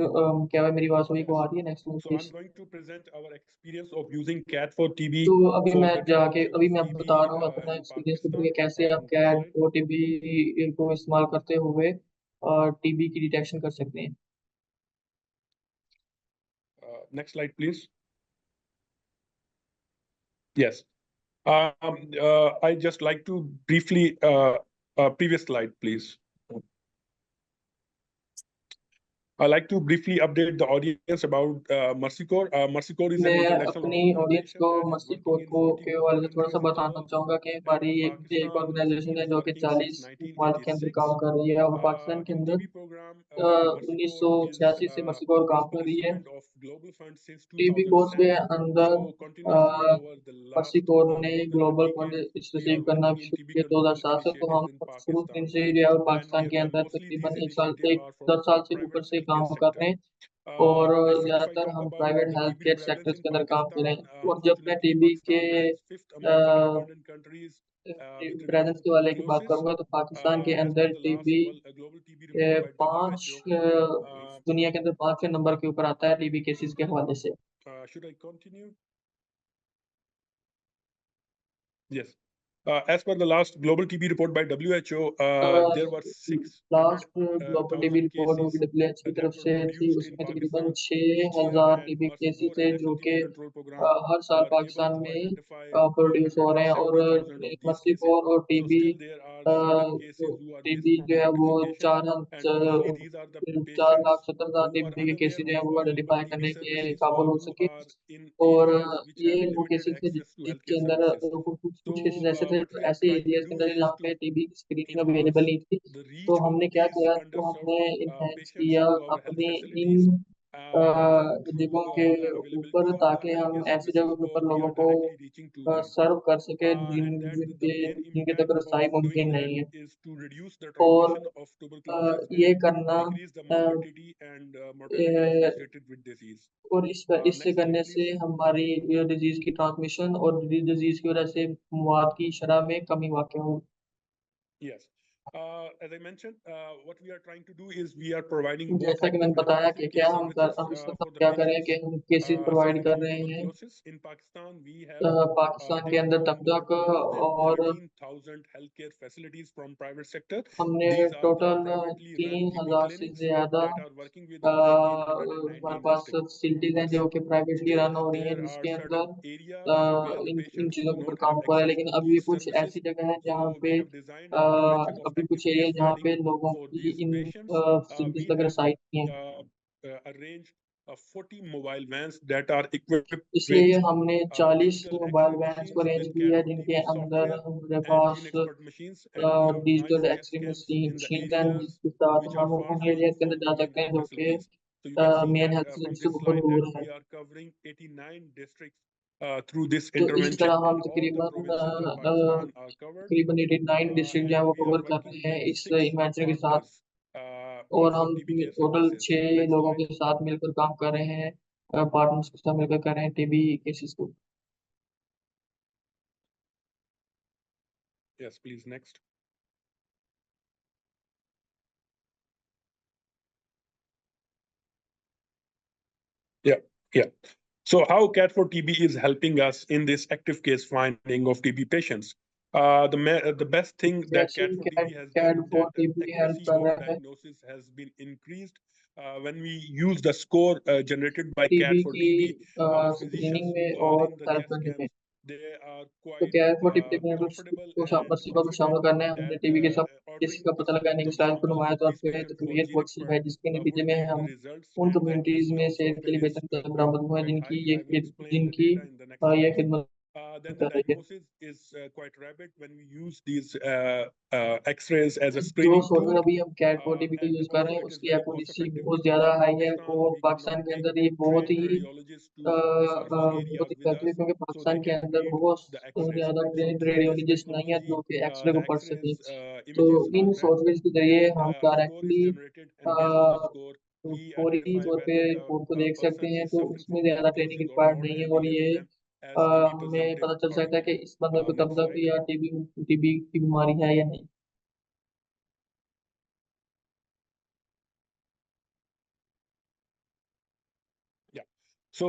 क्या है मेरी आवाज सभी को Yes. आ रही है? Next slide So I'm please. going to present our experience of using CAT for TB तो अभी for मैं the जाके treatment अभी of मैं आपको TB बता रहा हूँ अपना in एक्सपीरियंस Pakistan. कैसे आप Next कैट slide. और टीबी को इस्तेमाल करते हुए टीबी की डिटेक्शन कर सकते हैं। Next slide, please. Yes. I just like to briefly, previous slide, please. I like to briefly update the audience about Mercy Corps. Mercy Corps is an मैं international अपनी ऑडियंस organization को that is Mercy working in को 40 के हवाले से थोड़ा सा countries in the बताना world. चाहूँगा कि And हमारी एक Pakistan is ऑर्गेनाइजेशन है been जो कि working 40 since मुल्क के अंदर 1986. काम कर रही है। और पाकिस्तान के In अंदर TB program, Mercy Corps is 1986 से मसी को काम कर रही है। recipient of global funds since TB course के 2007. अंदर So continuously over the Mercy last Corps ने more than a global fund decade, we receive are करना working in शुरू TB किया control 2007 से। तो हम initiatives in शुरू दिन Pakistan. से ही जो है वो And पाकिस्तान के अंदर mostly these तकरीबन initiatives are from 10 साल से ऊपर private से healthcare काम कर sector. रहे हैं। और If I ज़्यादातर talk हम about private the health TB care prevalence sectors in के अंदर काम कर रहे Pakistan, हैं। और जब मैं unfortunately, टीबी के Pakistan ranks 5th among the dependent countries with regard presence to के वाले की बात tuberculosis. करूंगा तो पाकिस्तान के As per अंदर the last TB global TB report by 5 WHO. दुनिया के अंदर 5वें नंबर के ऊपर आता है टीबी केसेस के हवाले से। Should I continue? Yes. As per the last global TB report by WHO, there were last global TB 600,000 report जो कि cases WHO की तरफ that were से थी, produced in उसमें तकरीबन Pakistan each year, 6000 and TB Mercy cases Corps थे and जो National कि TB Control Program हर साल were able पाकिस्तान to में identify प्रोड्यूस हो रहे हैं। और 170,000 of these मस्ती cases. और So TB still there are certain cases who are TB missed जो from है वो identification, and mostly these are the patients 4,70,000 who are TB के unaware केसेस जो है of वो available आइडेंटिफाई TB करने के services, काबुल or हो who सके। are in और areas which ये have वो limited केसेस थे access to जिसके healthcare अंदर services. कुछ So केसेस ऐसे थे what we are ऐसे trying to एरियाज के do अंदर is जहाँ to पे टीबी स्क्रीनिंग अवेलेबल enhance नहीं थी। the तो reach हमने of क्या these किया, तो underserved हमने इनहेंस patients किया to our health अपने facilities इन through जगहों के the ऊपर, availability of the ताकि हम healthcare ऐसी services जगहों के where ऊपर we लोगों are को directly reaching to them. सर्व कर सके And that the main जिनके तक impact of रसाई doing मुमकिन that नहीं है। is to reduce the और transmission of tuberculosis ये and करना decrease the morbidity and mortality associated with disease. और इससे Next slide, करने से please. हमारी डिजीज की ट्रांसमिशन और डिजीज की वजह से मौत की शरह में कमी वाक़ हो। Yes. As I mentioned, what we are trying to do is we are providing both जैसा कि मैंने active and बताया passive कि case हम services इस वक्त for the क्या करें कि patients हम केसेस प्रोवाइड suffering कर from रहे हैं tuberculosis. In Pakistan, we have Pakistan के taken अंदर on तब board तक more than और 13,000 healthcare facilities from private sector. हमने These are the total privately run TB 3,000 से clinics ज्यादा that are working with us in हमारे 119 पास districts. फैसिलिटीज हैं जो कि प्राइवेटली Still, रन हो रही हैं there are जिसके certain अंदर areas where the in patients चीज़ों do के ऊपर not काम have हुआ है, access लेकिन to अभी these कुछ services. ऐसी जगह है जहाँ So पे we have designed a mechanism of अभी कुछ active एरिया case जहाँ finding पे लोगों for की these in patients. Facilities We वगैरह have साइट नहीं है, arranged 40 mobile vans that are equipped with इसलिए हमने 40 digital मोबाइल X-ray वैन्स को machines अरेंज with किया है Cat4 जिनके TB अंदर software हमारे and पास GeneXpert machines, and we have digital 9 chest X-ray cams in the machine है areas जिसके साथ which are हम far उन flung एरिया के अंदर from जा main सकते हैं health जो कि facilities. So you can see main that health from centre से this बहुत slide that दूर है। we are covering 89 districts through this तो इस intervention. तरह हम All the provinces of Pakistan are covered, तकरीबन 89 डिस्ट्रिक्ट जो है and वो we are कवर कर working रहे हैं with इस 6 इन्वेंशन के साथ, partners और for हम TB care total services. 6 Next लोगों slide. के साथ मिलकर काम कर रहे हैं, पार्टनर्स के साथ मिलकर कर रहे हैं टीबी केसेस को। Yes, please, next. Yeah. So how Cat4 TB is helping us in this active case finding of TB patients? The best thing that जैसे Cat4 TB has CAD done, four that TB help accuracy कर of रहा है diagnosis has been increased. When we use the score generated by TB Cat4 की TB, our screening physicians में who are और in the help chest करने में, camps, they are तो quite CAD four TB comfortable को and सेवा को शामिल confident करना है हमने that टीबी के सब किसी ordering का the पता लगाने की स्टाइल को samples नुमाया of तो these आपके patients for तकरीर बहुत सी GeneXpert है जिसके would नतीजे में yield the हम results, उन and कम्युनिटीज accuracy में of सेहत के लिए software is बेहतर बरामद हुए हैं quite high. I will explain the जिनकी data in the next slide. ये खिदमत Then the कर रही है। diagnosis is quite rapid when we use these X-rays as a जो screening tool, सॉफ्टवेयर अभी हम कैट फॉर टीबी का and यूज कर रहे also हैं it is उसकी very cost एक्यूरेसी effective. बहुत ज्यादा In हाई है, Pakistan, और we पाकिस्तान cannot के take अंदर ये बहुत trained he radiologists to these urban बहुत areas ही with effective है, us, क्योंकि so they पाकिस्तान के can अंदर read बहुत the X-rays. ज्यादा So trend through this radiologist नहीं है technology, जो कि एक्सरे the को पढ़ सके। X-rays तो images are in read, software के जरिए then हम a score is directly generated, and based on the score, we फौरी identify तौर पे whether the रिपोर्ट को देख सकते person हैं, is तो suffering उसमें from ज्यादा training tuberculosis or required not, नहीं है, and we और label ये them as TB हमें positive पता चल or सकता है not. कि इस बंदे को Next तब slide. या टीबी की बीमारी है या नहीं। So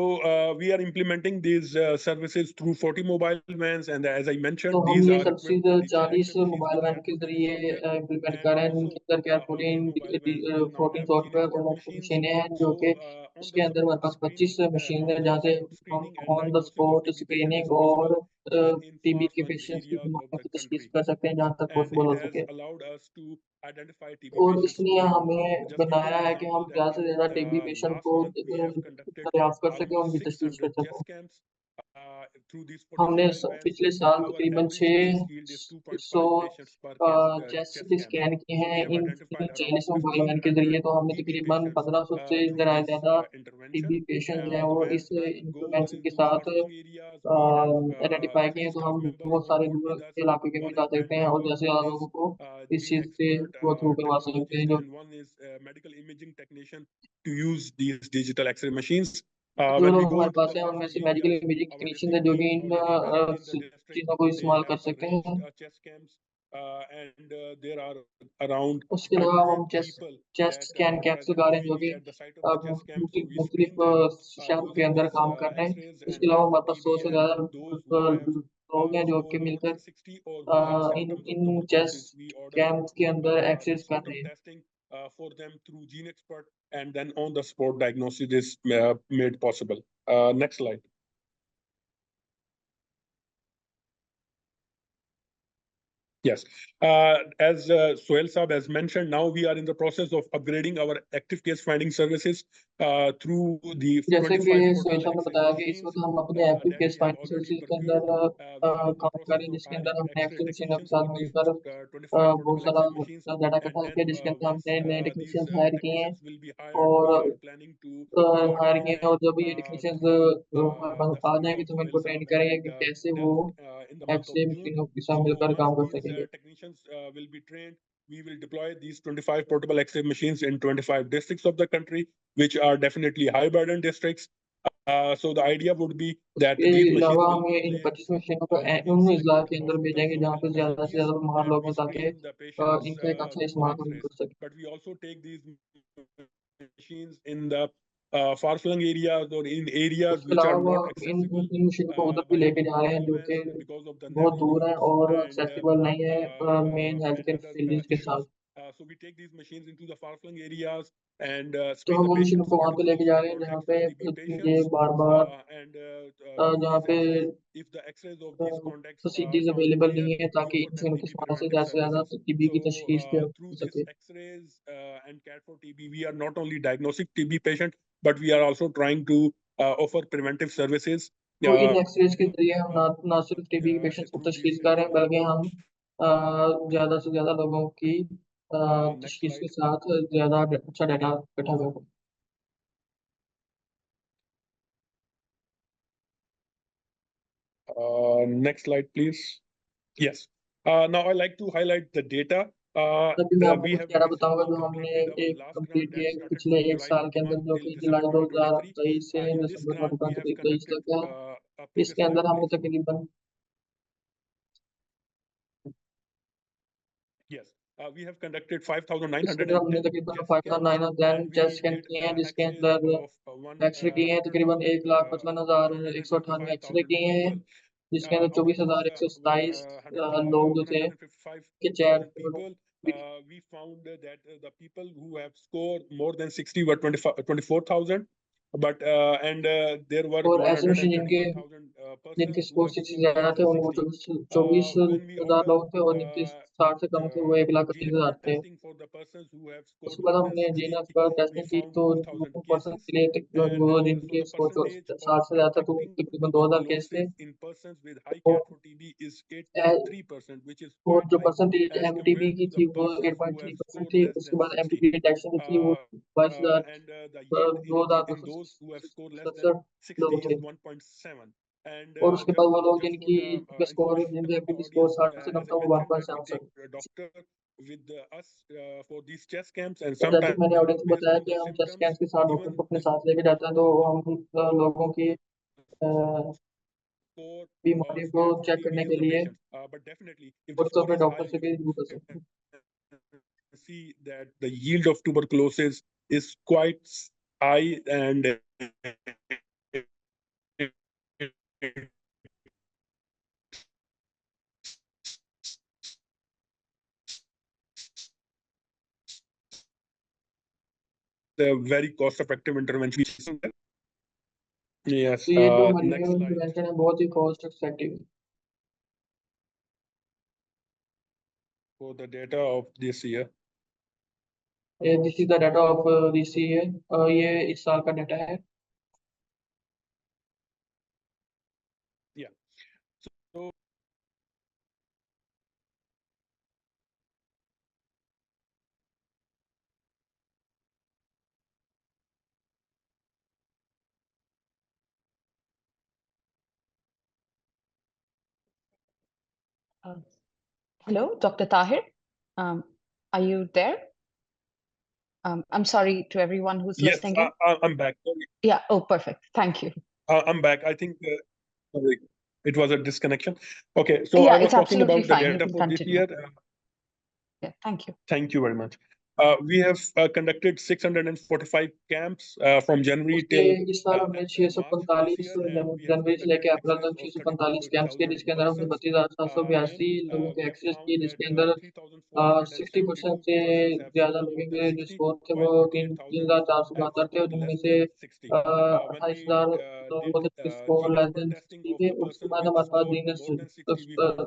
we are implementing these services through 40 mobile vans, and as I mentioned, तो हम these ये are equipped with services digital 40 X-ray machines mobile with van के Cat4 TB जरिए software, इम्प्लीमेंट and कर रहे हैं, also जिनके अंदर CAD all these mobile vans will now fourteen have software GeneXpert और machines. मशीनें हैं जो So कि on इसके the अंदर हमारे spot पास 25 screening, मशीन है on the जहाँ से spot हम screening and on the diagnosis of spot TB patient is screening और possible even in टीबी के far-flung पेशेंट्स की areas of बीमारी the की तशखीस country, कर सकते हैं जहाँ तक and पॉसिबल it हो has सके। allowed us to identify TB और patients इसलिए quickly. हमें Just give you बनाया an है कि हम example that ज़्यादा से ज़्यादा टीबी पेशेंट last को month we have conducted दरियाफ्त कर सकें, almost उनकी तशखीस कर 600 सकें। chest camps through these 40 हमने mobile vans. पिछले साल Our तकरीबन average case yield is 600 2.5 patients per chest chest camp. Scan किए So हैं we have इन identified around 40 मोबाइल वैन के 1,500 जरिए, तो हमने TB तकरीबन patients 1500 से through this ज्यादा intervention. टीबी पेशेंट जो हैं The वो vans इस that goes इंटरवेंशन के into साथ far-flung areas, we have identify किए 3 हैं, तो staff हम members बहुत on सारे board दूर with us. के इलाके के भी One जा is सकते हैं और Bangalore, जैसे one ज्यादा is लोगों को इस चीज से GeneXpert गो थ्रू करवा सकते हैं technologist, जो and one is medical imaging technician to use these digital X-ray machines. जो When लोग we go हमारे into पास the हैं उनमें far-flung से medical areas, imaging our technicians हैं district जो कि teams in already there in the district, चीजों को they इस्तेमाल have कर सकते arranged हैं। chest camps, and there are around उसके अलावा हम 100 chest people chest that scan are caps लगा रहे हैं जो presently कि at the site of the chest camp. So we मुख्तलिफ screen them शहरों के using अंदर these काम कर रहे हैं। X-rays, इसके and अलावा then हमारे पास 100 TB से and ज्यादा those who have लोग हैं जो score कि lower मिलकर than 60 or who have in symptoms of in tuberculosis, chest we order camps के अंदर एक्सेस कर sputum रहे हैं। testing for them through GeneXpert, and then on the spot diagnosis is made possible. Next slide. Yes, as Sohail Saab has mentioned, now we are in the process of upgrading our active case finding services through the जैसे कि 25 Sohail portable साहब ने X-ray बताया कि इस machines वक्त हम अपने active that case we have finance already services के procured. अंदर We are in the काम कर process रहे हैं of जिसके अंदर hiring हमने X-ray एक्टिव मशीनों के technicians साथ for these मिलकर 25 बहुत portable सारा X-ray machines, डाटा and इकट्ठा then किया जिसके अंदर once हमने नए these टेक्नीशियंस हायर किए हैं technicians will be hired, और we are planning to hire किए train हैं, और them जब ये टेक्नीशियंस through the आ school जाएंगे of तो हम Sohail इनको ट्रेन Saab, करेंगे and कि कैसे वो then in the month of X-ray June. मशीनों के साथ So मिलकर once काम कर these सकेंगे। technicians will be trained, we will deploy these 25 portable X-ray machines in 25 districts of the country, which are definitely high burden districts. So the idea would be that इसके these machines अलावा will हमें इन play 25 मशीनों को in उन select इजला के अंदर hospitals भेजेंगे जहाँ or पे ज़्यादा से facilities, ज़्यादा बीमार and लोग we हैं ताकि screen the patients इनका एक अच्छा through इस्तेमाल हम X-rays. कर सकें। But we also take these machines in the far-flung areas or in areas उसके which are अलावा वो not इन accessible इन मशीनों को उधर भी by लेके जा रहे हैं जो कि conveyance because of the बहुत narrow दूर हैं routes और and एक्सेसिबल नहीं है main health and care other facilities के issues. साथ। So we take these machines into the far-flung areas and तो screen हम the उन मशीनों patients को वहाँ पे लेके जा exclusively रहे हैं for जहाँ पे X-ray TB ये patients. बार बार And जहाँ through these पे X-rays, if the X-rays of these contacts are facilities found available clear, नहीं है we ताकि इन offer them मशीनों के TB इस्तेमाल से preventive ज़्यादा services. टीबी की So तशखीस की हो through this सके। X-rays and CAT for TB, we are not only diagnostic TB patient, but we are also trying to offer preventive services. तो इन एक्सरेज के जरिए हम ना सिर्फ टीबी के पेशेंट्स को through तशखीस these कर रहे हैं बल्कि हम ज़्यादा से ज़्यादा लोगों की next तशखीस के slide. साथ ज़्यादा अच्छा डाटा इकट्ठा कर सकते हैं। Next slide, please. Yes. Now I like to highlight the data. अभी मैं आपको We कुछ have डाटा very बताऊंगा recently जो हमने completed our एक last कंप्लीट grant किया that है started पिछले from एक July साल के अंदर 21 जो till कि December जुलाई 2023. 2023 से In this December grant, we have 2023 conducted तक है। previous इसके अंदर slide, हमने please. तकरीबन Yes. We have conducted इसके अंदर हमने 5,910 तकरीबन chest scans, 5,910 and chest we scan did किए हैं जिसके X-rays अंदर of एक्सरे किए हैं तकरीबन 1,55,198 एक्सरे 155,000 किए हैं people. जिसके अंदर Out of these 24,127 लोग जो थे के 155,000 people, we found that the people who have scored more than 60 were 24,000. But and there were और ऐसे में जिनके 121,000 जिनके persons who स्कोर have 60 से scored less ज्यादा थे than उनको 60. चौबीस When we हजार order लोग थे और जिनके 60 से कम थे वो 1,31,000 GNFR थे। testing for the persons who have scored उसके बाद more than हमने 60, जीएनएफ पर we टेस्टिंग की found तो 2,000 पर्सन cases. के लिए And वो so जिनके the स्कोर percentage 60 of से ज्यादा था तो detecting तकरीबन 2,000 केस थे। tuberculosis in persons with high तो CAT4TB is 8.3%, which is और quite जो high percentage as MTB compared की to the थी वो persons who have 8.3% scored थी। less उसके than बाद 60. एमटीबी डिटेक्शन जो थी वो 22,000 The yield in 2,267 those who have scored less than 60 लोग थे। is 1.7. And और उसके बाद वो लोग just for जिनकी the स्कोर information जिनके of the MTB score audience, 60 से कम as था I वो mentioned, that we 1.7। take a doctor with us for these chest camps, and तो जैसे sometimes मैंने ऑडियंस को based बताया on कि the हम चेस्ट symptoms, स्कैन के साथ डॉक्टर even को अपने the साथ लेके जाते हैं तो हम लोगों की score बीमारी of को CAT for चेक TB करने in के the लिए patients. But definitely, if और the तो score अपने is डॉक्टर high, से भी you रिव्यू कर सकते can हैं। see that the yield of tuberculosis is quite high, and a very cost-effective intervention. Yes. तो ये जो Next मलेरिया slide. प्रिवेंशन है बहुत ही कॉस्ट इफेक्टिव है। For the data of this year. This is the data of this year, ये इस साल का डाटा है। Yeah. So Hello, Dr. Tahir. Are you there? I'm sorry to everyone who's yes, listening in. I'm back. Sorry. Yeah, oh, perfect. Thank you. I'm back. I think sorry, it was a disconnection. Okay, so Yeah, I was it's talking absolutely about the fine. You data can for this continue. year. Yeah, thank you. Thank you very much. We have conducted 645 camps from January उसके till इस साल हमने March of this 645 year, and we have जनवरी से conducted लेके अप्रैल X-rays तक of 645 camps किए 32,000 जिसके अंदर हमने persons. 32,782 And लोगों के we have एक्सेस किए found that जिसके अंदर 60% 3,472 से persons have ज्यादा scored लोगों more than के जो 60, स्कोर थे वो while 3,472 48,000 थे और have जिनमें scored से less than 60. When we 28,000 लोगों did के score less GNFR than testing 60 of थे। the उसके persons बाद with हमारे पास score genus more than 60, we found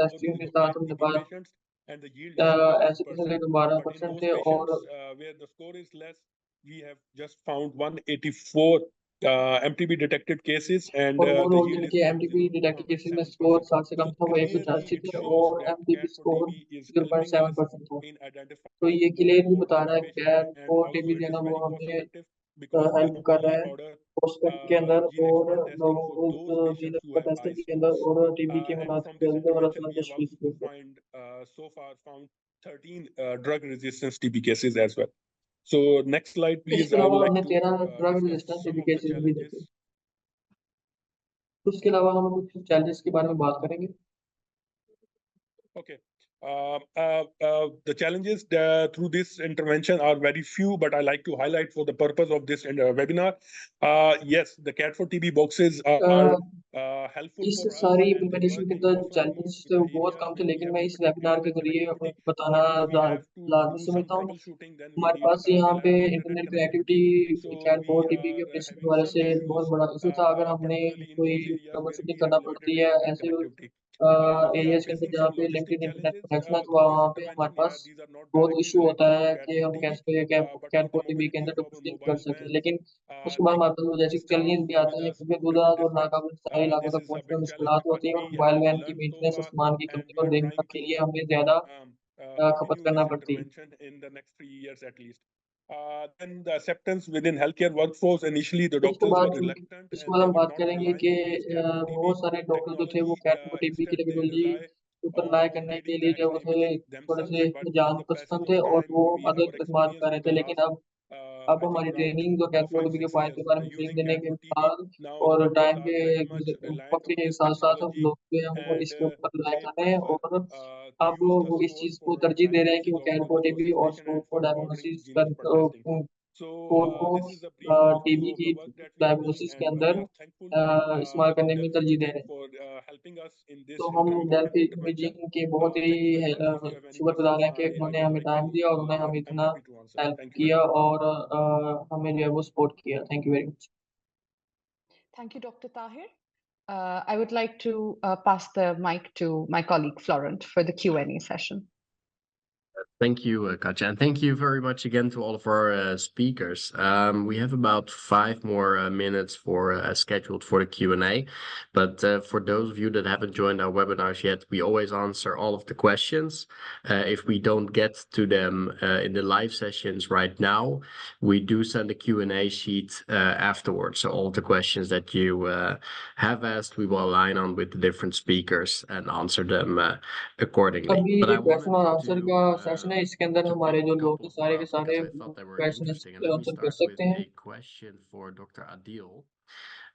testing only के the साथ 5 हमने TB pass patients, and the yield is 12%. ऐसे परसेंटेज But in 12% those थे और patients where the score is less, we have just found 184 MTB detected cases, and और वो the लोग yield is जिनके एमटीपी डिटेक्ट केसेस में score 0.7%. 60 से कम So था वो clearly 186 it थे shows और that MTP CAT for score TB is helping us 0.7% था। in तो identifying ये more क्लियरली more बता रहा है patients, कैट and को also टीबी it is देना वो very cost हमें effective because we हेल्प कर रहा only है order पोस्टपेड के अंदर और GNFR testing लोगों for को those patients who genus have high testing के अंदर scores. और टीबी के And मुनासिब from this जल्दी और intervention, असला we have तशखीस के ऊपर। so far found 13 drug resistance TB cases as well. So next slide, please. इसके I would अलावा like हमने to 13 drug discuss resistant some TB of the cases भी देखे। challenges उसके अलावा हम कुछ चैलेंजेस के बारे में बात करेंगे। Okay. The challenges through this intervention are very few, but I like to highlight for the purpose of this webinar. Yes, the Cat for TB boxes are helpful इस for us सारी as in implementation के working अंदर offline challenges modes with थे the वो बहुत areas कम थे, where we लेकिन have मैं इस limited वेबिनार के internet जरिए connectivity. बताना If we have to लाजमी do some समझता हूँ। troubleshooting, then we हमारे need पास यहाँ पे reliable internet internet connectivity. Connectivity So CAD we four TB के are ऑपरेशन के having हवाले some से issues, बहुत बड़ा इशू था। अगर हमने particularly in कोई those areas where trouble we करना have limited पड़ती है internet ऐसे connectivity. We are एरियाज के अंदर facing जहाँ some पे logistic limited internet challenges connection है, तो through this वहाँ पे हमारे intervention. Yeah, pass these are not बहुत directly इशू होता related to है Cat कि for हम TB, कैसे but CAD for the four TB के अंदर mobility of our ट्रबल कर mobile सकें। vans, लेकिन उसके बाद like हमारे पास जैसे Gustav, चैलेंजेस भी who आते with हैं, us क्योंकि from दूर different और districts. नाकाबिल शहरी इलाकों This तक is a पहुंचने में big मुश्किलात challenge, but होती है और we मोबाइल have वैन की learned so मेंटेनेंस और far, सामान की and कमी we और are देखभाल trying के to लिए हमें ज़्यादा खपत continue करना this पड़ती है। intervention in the next 3 years at least. Then the acceptance within healthcare workforce. Initially, the इसके doctors were बाद reluctant इसके and बाद they हम were बात not करेंगे relying कि on this Cat for TB बहुत सारे डॉक्टर जो थे वो technology. कैट टीबी की Instead, they टेक्नोलॉजी rely के ऊपर रलाय on करने के reading the लिए जो X-ray थे images थोड़े से themselves. But जान with the passage पसंद of थे और time, वो we अदर our इस्तेमाल experience कर रहे with the थे। लेकिन last अब I think हमारी around ट्रेनिंग जो कैट five टीबी के six फायदे के years बारे में using सीखने Cat के for TB. बाद Now the और doctors टाइम are के very much reliant वक्त on के this साथ साथ हम technology, लोग जो है वो and इसके ऊपर रलाय they कर रहे हैं prefer और to अब use the वो इस score चीज़ को for तरजीह दे रहे हैं कि diagnosis वो of कैट tuberculosis टीबी और patient स्कोर and को for ordering diagnosis genotype testing. So को this is a brief overview TB of की the work that we are doing, diagnosis के and we अंदर are thankful इस्तेमाल to करने में Delphi तरजीह दे Imaging रहे हैं। for helping us in तो this हम important डेल्फी intervention. इमेजिंग के बहुत Thank you he very much. If you have any शुक्रगुजार questions, हैं कि I उन्होंने would हमें like टाइम to, दिया और उन्होंने हमें I'm इतना happy to answer. Help Thank you very किया much. और हमें जो है वो सपोर्ट किया। Thank you very much. Thank you, Dr. Tahir. I would like to pass the mic to my colleague Florent for the Q&A session. Thank you, Katja, and thank you very much again to all of our speakers. We have about 5 more minutes for scheduled for the Q&A, but for those of you that haven't joined our webinars yet, we always answer all of the questions. If we don't get to them in the live sessions right now, we do send a Q&A sheet afterwards. So all of the questions that you have asked, we will align on with the different speakers and answer them accordingly. अभी But I question और wanted answer का to session है, इसके अंदर to हमारे pick a जो लोग हैं couple सारे के up सारे because I thought they were question interesting. And let me answer कर start with सकते हैं। a question for Dr. Adil.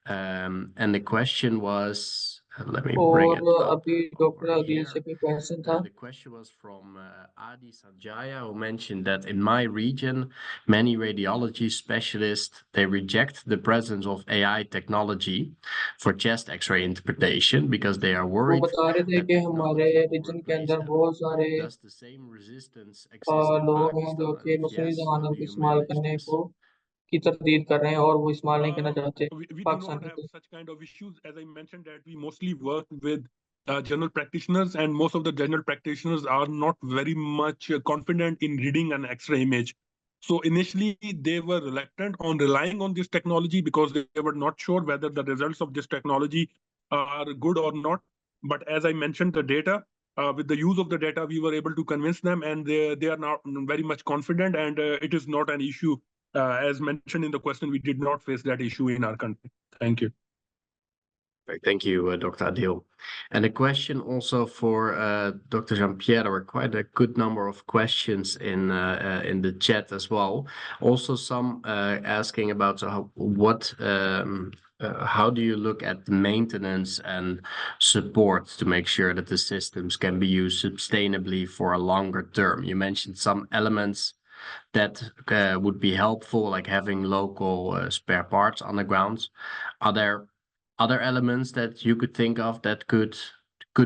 And the question was, let me bring और it up अभी डॉक्टर over आदिल से here. कोई question था। The question was from Adi Sanjaya, who mentioned that in my region, many radiology specialists, they reject the presence of AI technology for chest X-ray interpretation because they are वो worried बता रहे थे that कि हमारे technology will reason के replace अंदर them. बहुत सारे Does the same resistance exist in लोग हैं जो Pakistan? कि And if Mussoorie yes, how जहानों do को you इस्तेमाल manage करने this? को की तरदीद कर रहे हैं और वो इस्तेमाल नहीं करना चाहते We do Pakistan not have के। such kind of issues. As I mentioned, that we mostly work with general practitioners, and most of the general practitioners are not very much confident in reading an X-ray image. So initially, they were reluctant on relying on this technology because they were not sure whether the results of this technology are good or not. But as I mentioned, the data, with the use of the data, we were able to convince them, and they are now very much confident, and it is not an issue. As mentioned in the question, we did not face that issue in our country. Thank you. Thank you, Dr. Adil. And a question also for Dr. Jean-Pierre. There were quite a good number of questions in the chat as well. Also, some asking about how do you look at the maintenance and support to make sure that the systems can be used sustainably for a longer term? You mentioned some elements that would be helpful, like having local spare parts on the ground. Are there other elements that you could think of that could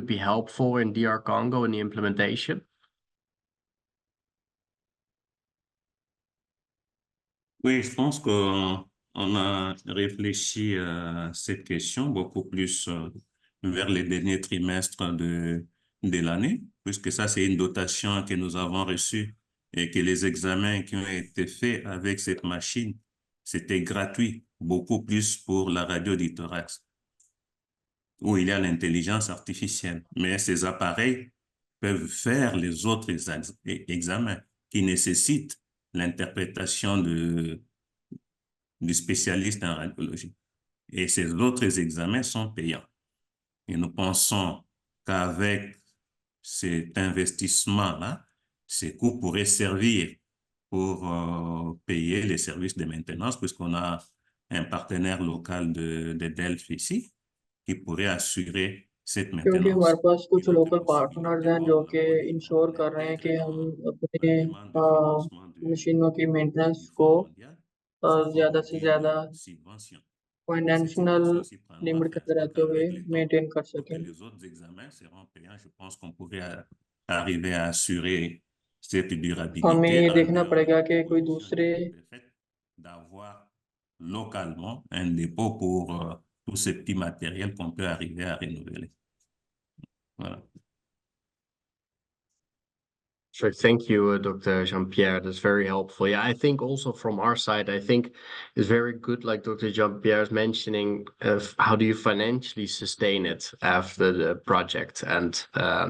be helpful in DR Congo in the implementation? Oui, je pense qu'on a réfléchi à cette question beaucoup plus vers les derniers trimestres de l'année, puisque ça, c'est une dotation que nous avons reçue et que les examens qui ont été faits avec cette machine, c'était gratuit, beaucoup plus pour la radio du thorax, où il y a l'intelligence artificielle. Mais ces appareils peuvent faire les autres examens qui nécessitent l'interprétation du spécialiste en radiologie. Et ces autres examens sont payants. Et nous pensons qu'avec cet investissement-là, ces coûts pourraient servir pour payer les services de maintenance, puisqu'on a un partenaire local de Delphi ici, qui pourrait assurer cette क्योंकि हमारे maintenance. पास कुछ Une autre local partners possibilité हैं pour जो la कि Côte d'Ivoire ensure कर रहे हैं est कि d'être हम dans अपने la demande de financement मशीनों की मेंटेनेंस du को Fonds mondial sous ज़्यादा forme से d'une ज़्यादा subvention. Cette financial subvention aussi prendra limit के fin अंदर रहते हुए avec le temps मेंटेन कर pour que सकें। les autres examens seront payants. Je pense qu'on pourrait arriver à assurer cette durabilité हमें ये en देखना dehors de पड़ेगा la कि कोई proposition दूसरे qui est faite d'avoir localement un dépôt pour tout ce petit matériel qu'on peut arriver à renouveler. Voilà. Sure. Thank you, Dr. Jean-Pierre. That's very helpful. Yeah, I think also from our side, I think it's very good, like Dr. Jean-Pierre is mentioning, of how do you financially sustain it after the project? And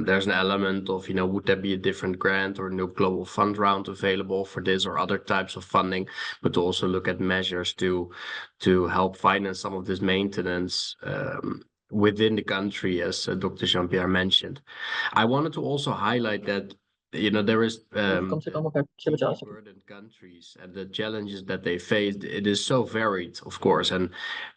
there's an element of, would there be a different grant or no global fund round available for this or other types of funding, but to also look at measures to help finance some of this maintenance within the country, as Dr. Jean-Pierre mentioned. I wanted to also highlight that there is कम से कम effect से बचा TB सकें। burdened countries and the challenges that they face. It is so varied, of course, and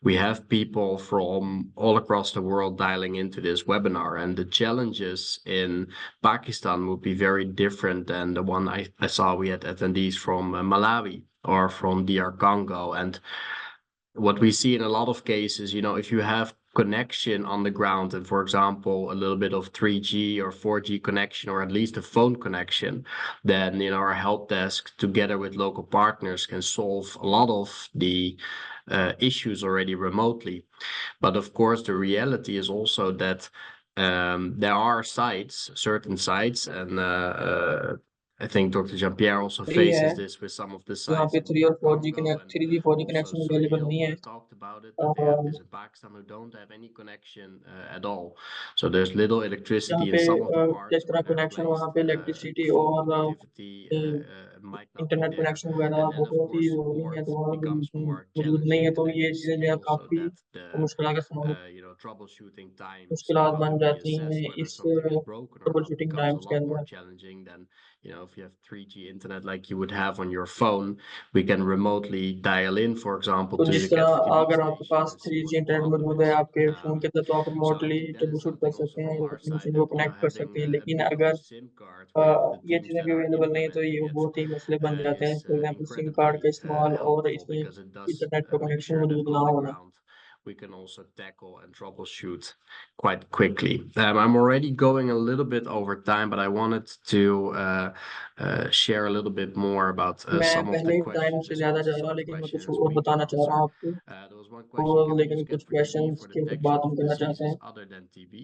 we have people from all across the world dialing into this webinar, and the challenges in Pakistan would be very different than the one I saw. We had attendees from Malawi or from DR Congo, and what we see in a lot of cases, if you have connection on the ground and, for example, a little bit of 3G or 4G connection, or at least a phone connection, then our help desk together with local partners can solve a lot of the issues already remotely. But of course, the reality is also that there are certain sites, and I think Dr. Jean-Pierre also faces this with some of the यहाँ sites पे in 3 और 4G Congo, and 3G 4G also connection available नहीं है। Sureel talked about it, that they have this in Pakistan who don't have any connection at all. So there's little यहाँ electricity in पे some of the parts जिस तरह where they're connection placed. वहाँ पे electricity Phone और connectivity might not be internet there. Connection वगैरह And of बहुत ही course, ज़रूरी है, support तो वहाँ becomes more मौजूद नहीं है, challenging. तो And ये we चीज़ें जो see है also काफ़ी that the मुश्किल का सामना troubleshooting times मुश्किलात how बन to जाती reassess हैं whether इस something is broken or trouble not shooting becomes a times के lot more अंदर। challenging than if you have 3G internet like you would have on your phone. We can remotely dial in, for example, तो to जिस the तरह CAT4TB अगर आपके station pass to see 3G what the internet problem मौजूद है is. आपके phone के अंदर, तो आप So I remotely think that is trouble shoot कर something also सकते हैं, from our मशीन side को that कनेक्ट कर having सकते हैं। a लेकिन bit of a अगर SIM card with the ये teams चीज़ें that भी are अवेलेबल नहीं है, तो implementing ये it बहुत ही मसले बन जाते हैं। is for example SIM card का incredibly इस्तेमाल और helpful, इसमें because it does इंटरनेट का make कनेक्शन sure that मौजूद on ना the होना। ground we can also tackle and troubleshoot quite quickly. I'm already going a little bit over time, but I wanted to share a little bit more about मैं some of the पहले ही time questions, से ज़्यादा जा responses, रहा हूँ, some of the लेकिन मैं कुछ questions और we can बताना चाह रहा answer. हूँ आपको। There was one तो question: can we use लेकिन कुछ CAT4TB क्वेश्चंस for के detection बाद of हम करना चाहते diseases हैं। other than TB?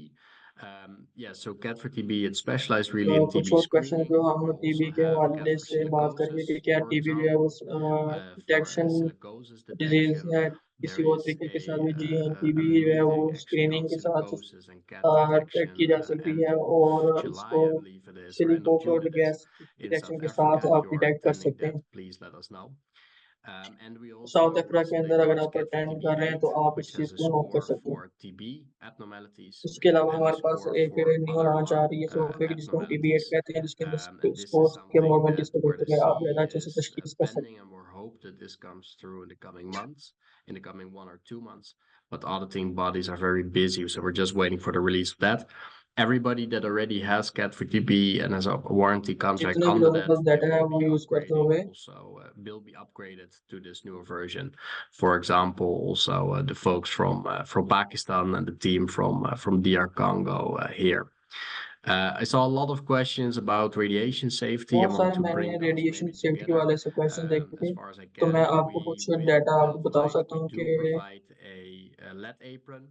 Yeah, so CAT4TB, it's specialized really in कुछ TB और क्वेश्चन screening. जो हम We टीबी also के have हवाले CAT for से बात करेंगे कि silicosis, क्या for टीबी जो है वो example, for detection silicosis disease detection. है There किसी और is तरीके के साथ भी। जी हाँ, a टीबी जो है वो meeting actually on स्क्रीनिंग के साथ silicosis and CAT ट्रैक की detection जा सकती end है, of और July, इसको I believe it is, or end of June silicon it is, gas in detection South के Africa. साथ If आप you are डिटेक्ट कर attending सकते that, हैं। please let us know. And we south also Africa के अंदर displayed अगर our आप अटेंड CAT4TB कर रहे हैं तो 8, आप इस which चीज़ has a को नोट कर score सकते हैं। for TB abnormalities उसके अलावा and a हमारे पास score एक for न्यू other लॉन्च आ lung रही है सोफे की, जिसको हम टीबी 8 abnormalities. कहते हैं, जिसके अंदर And this स्कोर is के something मोमेंट that इसको where देखते the हुए आप CE ज़्यादा अच्छे से is तशखीस कर सकते हैं। pending, and we're hope that this comes through in the coming months, in the coming 1 or 2 months. But auditing bodies are very busy, so we're just waiting for the release of that. Everybody that already has CAT4TB and has a warranty contract जितने भी under लोगों के that, pass they data है will वो be use करते upgrading. हुए Also, will be upgraded to this newer version. For example, also the folks from Pakistan and the team from DR Congo here. I saw a lot of questions about radiation safety. I बहुत want सारे to मैंने bring those radiation maybe safety के together वाले से question देखे as थे, far as I तो मैं can. आपको कुछ डाटा आपको बता सकता हूँ We कि do provide a lead apron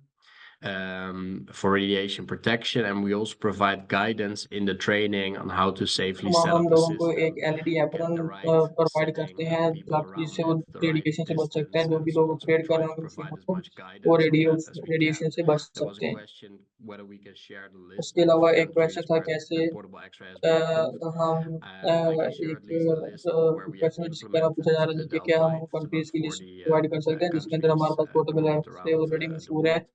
for radiation protection, and we also provide guidance in the training on how to safely set हम up the लोगों को एक system, LED get apron the right provide setting, करते हैं people ताकि around जिससे वो it, the right radiation से बच सकते हैं। distance, जो and भी so लोग on. So we अपग्रेड कर try रहे to हैं उन provide मशीनों as को, much वो guidance on that as we radiation can. से बच There was सकते a हैं। question whether we can share the list उसके of अलावा एक क्वेश्चन countries था where कैसे the portable X-ray has been approved. हम I can share एक at least the list of where we have question जिसके द्वारा implemented पूछा जा रहा था कि Delta क्या हम Light. It's कंट्रीज about की लिस्ट 40 प्रोवाइड कर सकते हैं, जिसके अंदर हमारे countries पास portable grouped X-ray around already the मशहूर है। world,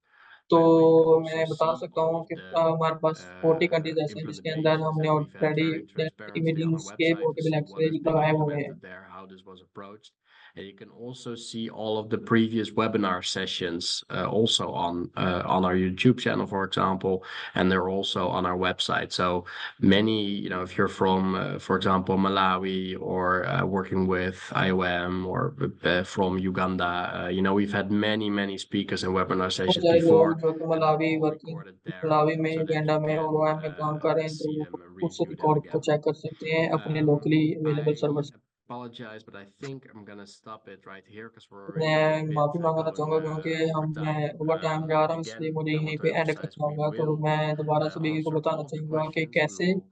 तो where we can also मैं बता see सकता all हूँ of कि the हमारे पास 40 कंट्रीज ऐसे हैं जिसके अंदर implementations हमने that we've had already very transparently on our imagings के website to portable see what X-ray has been लगाए हुए हैं। implemented there, how this was approached. And you can also see all of the previous webinar sessions also on our YouTube channel, for example, and they're also on our website. So many, you know, if you're from, for example, Malawi or working with IOM or from Uganda, you know, we've had many speakers and webinar बहुत sessions सारे before, लोग जो कि and Malawi they're all working recorded there, Malawi में so that Uganda you में और can OIM में काम कर रहे हैं तो see वो them and उस review them रिकॉर्ड को again. चेक कर सकते हैं अपने लोकली अवेलेबल सर्वर से। I apologize, but I think I'm gonna stop it right here because we're already मैं a bit माफी मांगना चाहूंगा going क्योंकि over मैं time. ओवर टाइम जा रहा हूँ, इसलिए Again, मुझे I यहीं want to पे एंड emphasize करना we होगा। तो will मैं दोबारा सभी को answer बताना all of the चाहूंगा कि questions. We कैसे will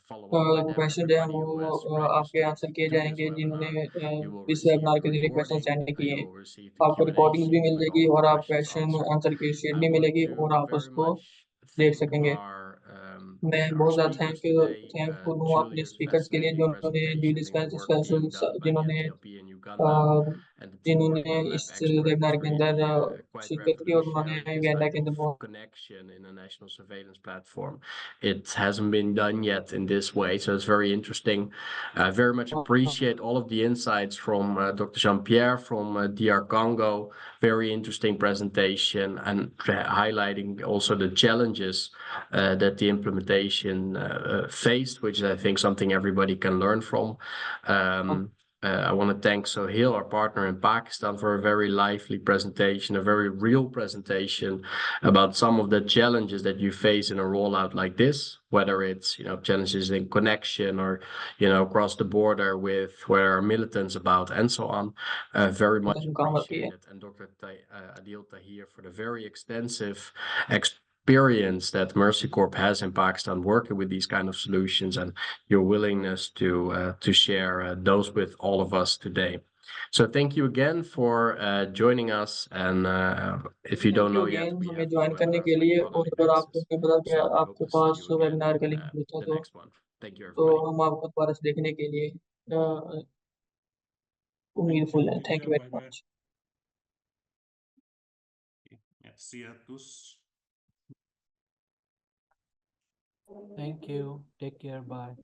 follow up with question जो है everybody who has वो आपके registered आंसर किए to this जाएंगे जिन्होंने webinar. You will इस receive वेबिनार the के जरिए क्वेश्चन recording, सेंड किए you हैं। will receive the आपको Q&A रिकॉर्डिंग्स भी sheet with मिलेगी all of और the आप questions क्वेश्चन answered. आंसर की शीट I भी want मिलेगी to और आप very उसको much देख thank सकेंगे। मैं our बहुत ज़्यादा speakers today. थैंकफुल हूँ अपने Julius, स्पीकर्स के लिए fascinating जिन्होंने presentation Julius and the work being done by the जिन्होंने NTLP in Uganda and the team working जिन्होंने on इस LabExpert. वेबिनार It's के अंदर really quite शिरकत की और उन्होंने revolutionary, this यूगांडा type के अंदर of बहुत connection in a national surveillance platform. It hasn't been done yet in this way, so it's very interesting. I very much appreciate all of the insights from Dr. Jean-Pierre from DR Congo. Very interesting presentation and highlighting also the challenges that the implementation faced, which is, I think, something everybody can learn from. I want to thank Sohail, our partner in Pakistan, for a very lively presentation, a very real presentation about some of the challenges that you face in a rollout like this, whether it's, you know, challenges in connection or, you know, across the border with where our militants about and so on. Very much appreciated. And Dr. Adil Tahir for the very extensive experience that Mercy Corp has in Pakistan working with these kind of solutions and your willingness to share those with all of us today. So thank you again for joining us, and if you don't know yet, we हमें have join करने के लिए और quarterly अगर आपको basis. नहीं पता कि So we hope आपके to see pass you again webinar का in लिंक मिलता the तो next one. Thank you, everybody. हम आपको दोबारा से देखने के लिए उम्मीदफुल हैं। Thank you very much. Merci à tous. Thank you. Take care. Bye.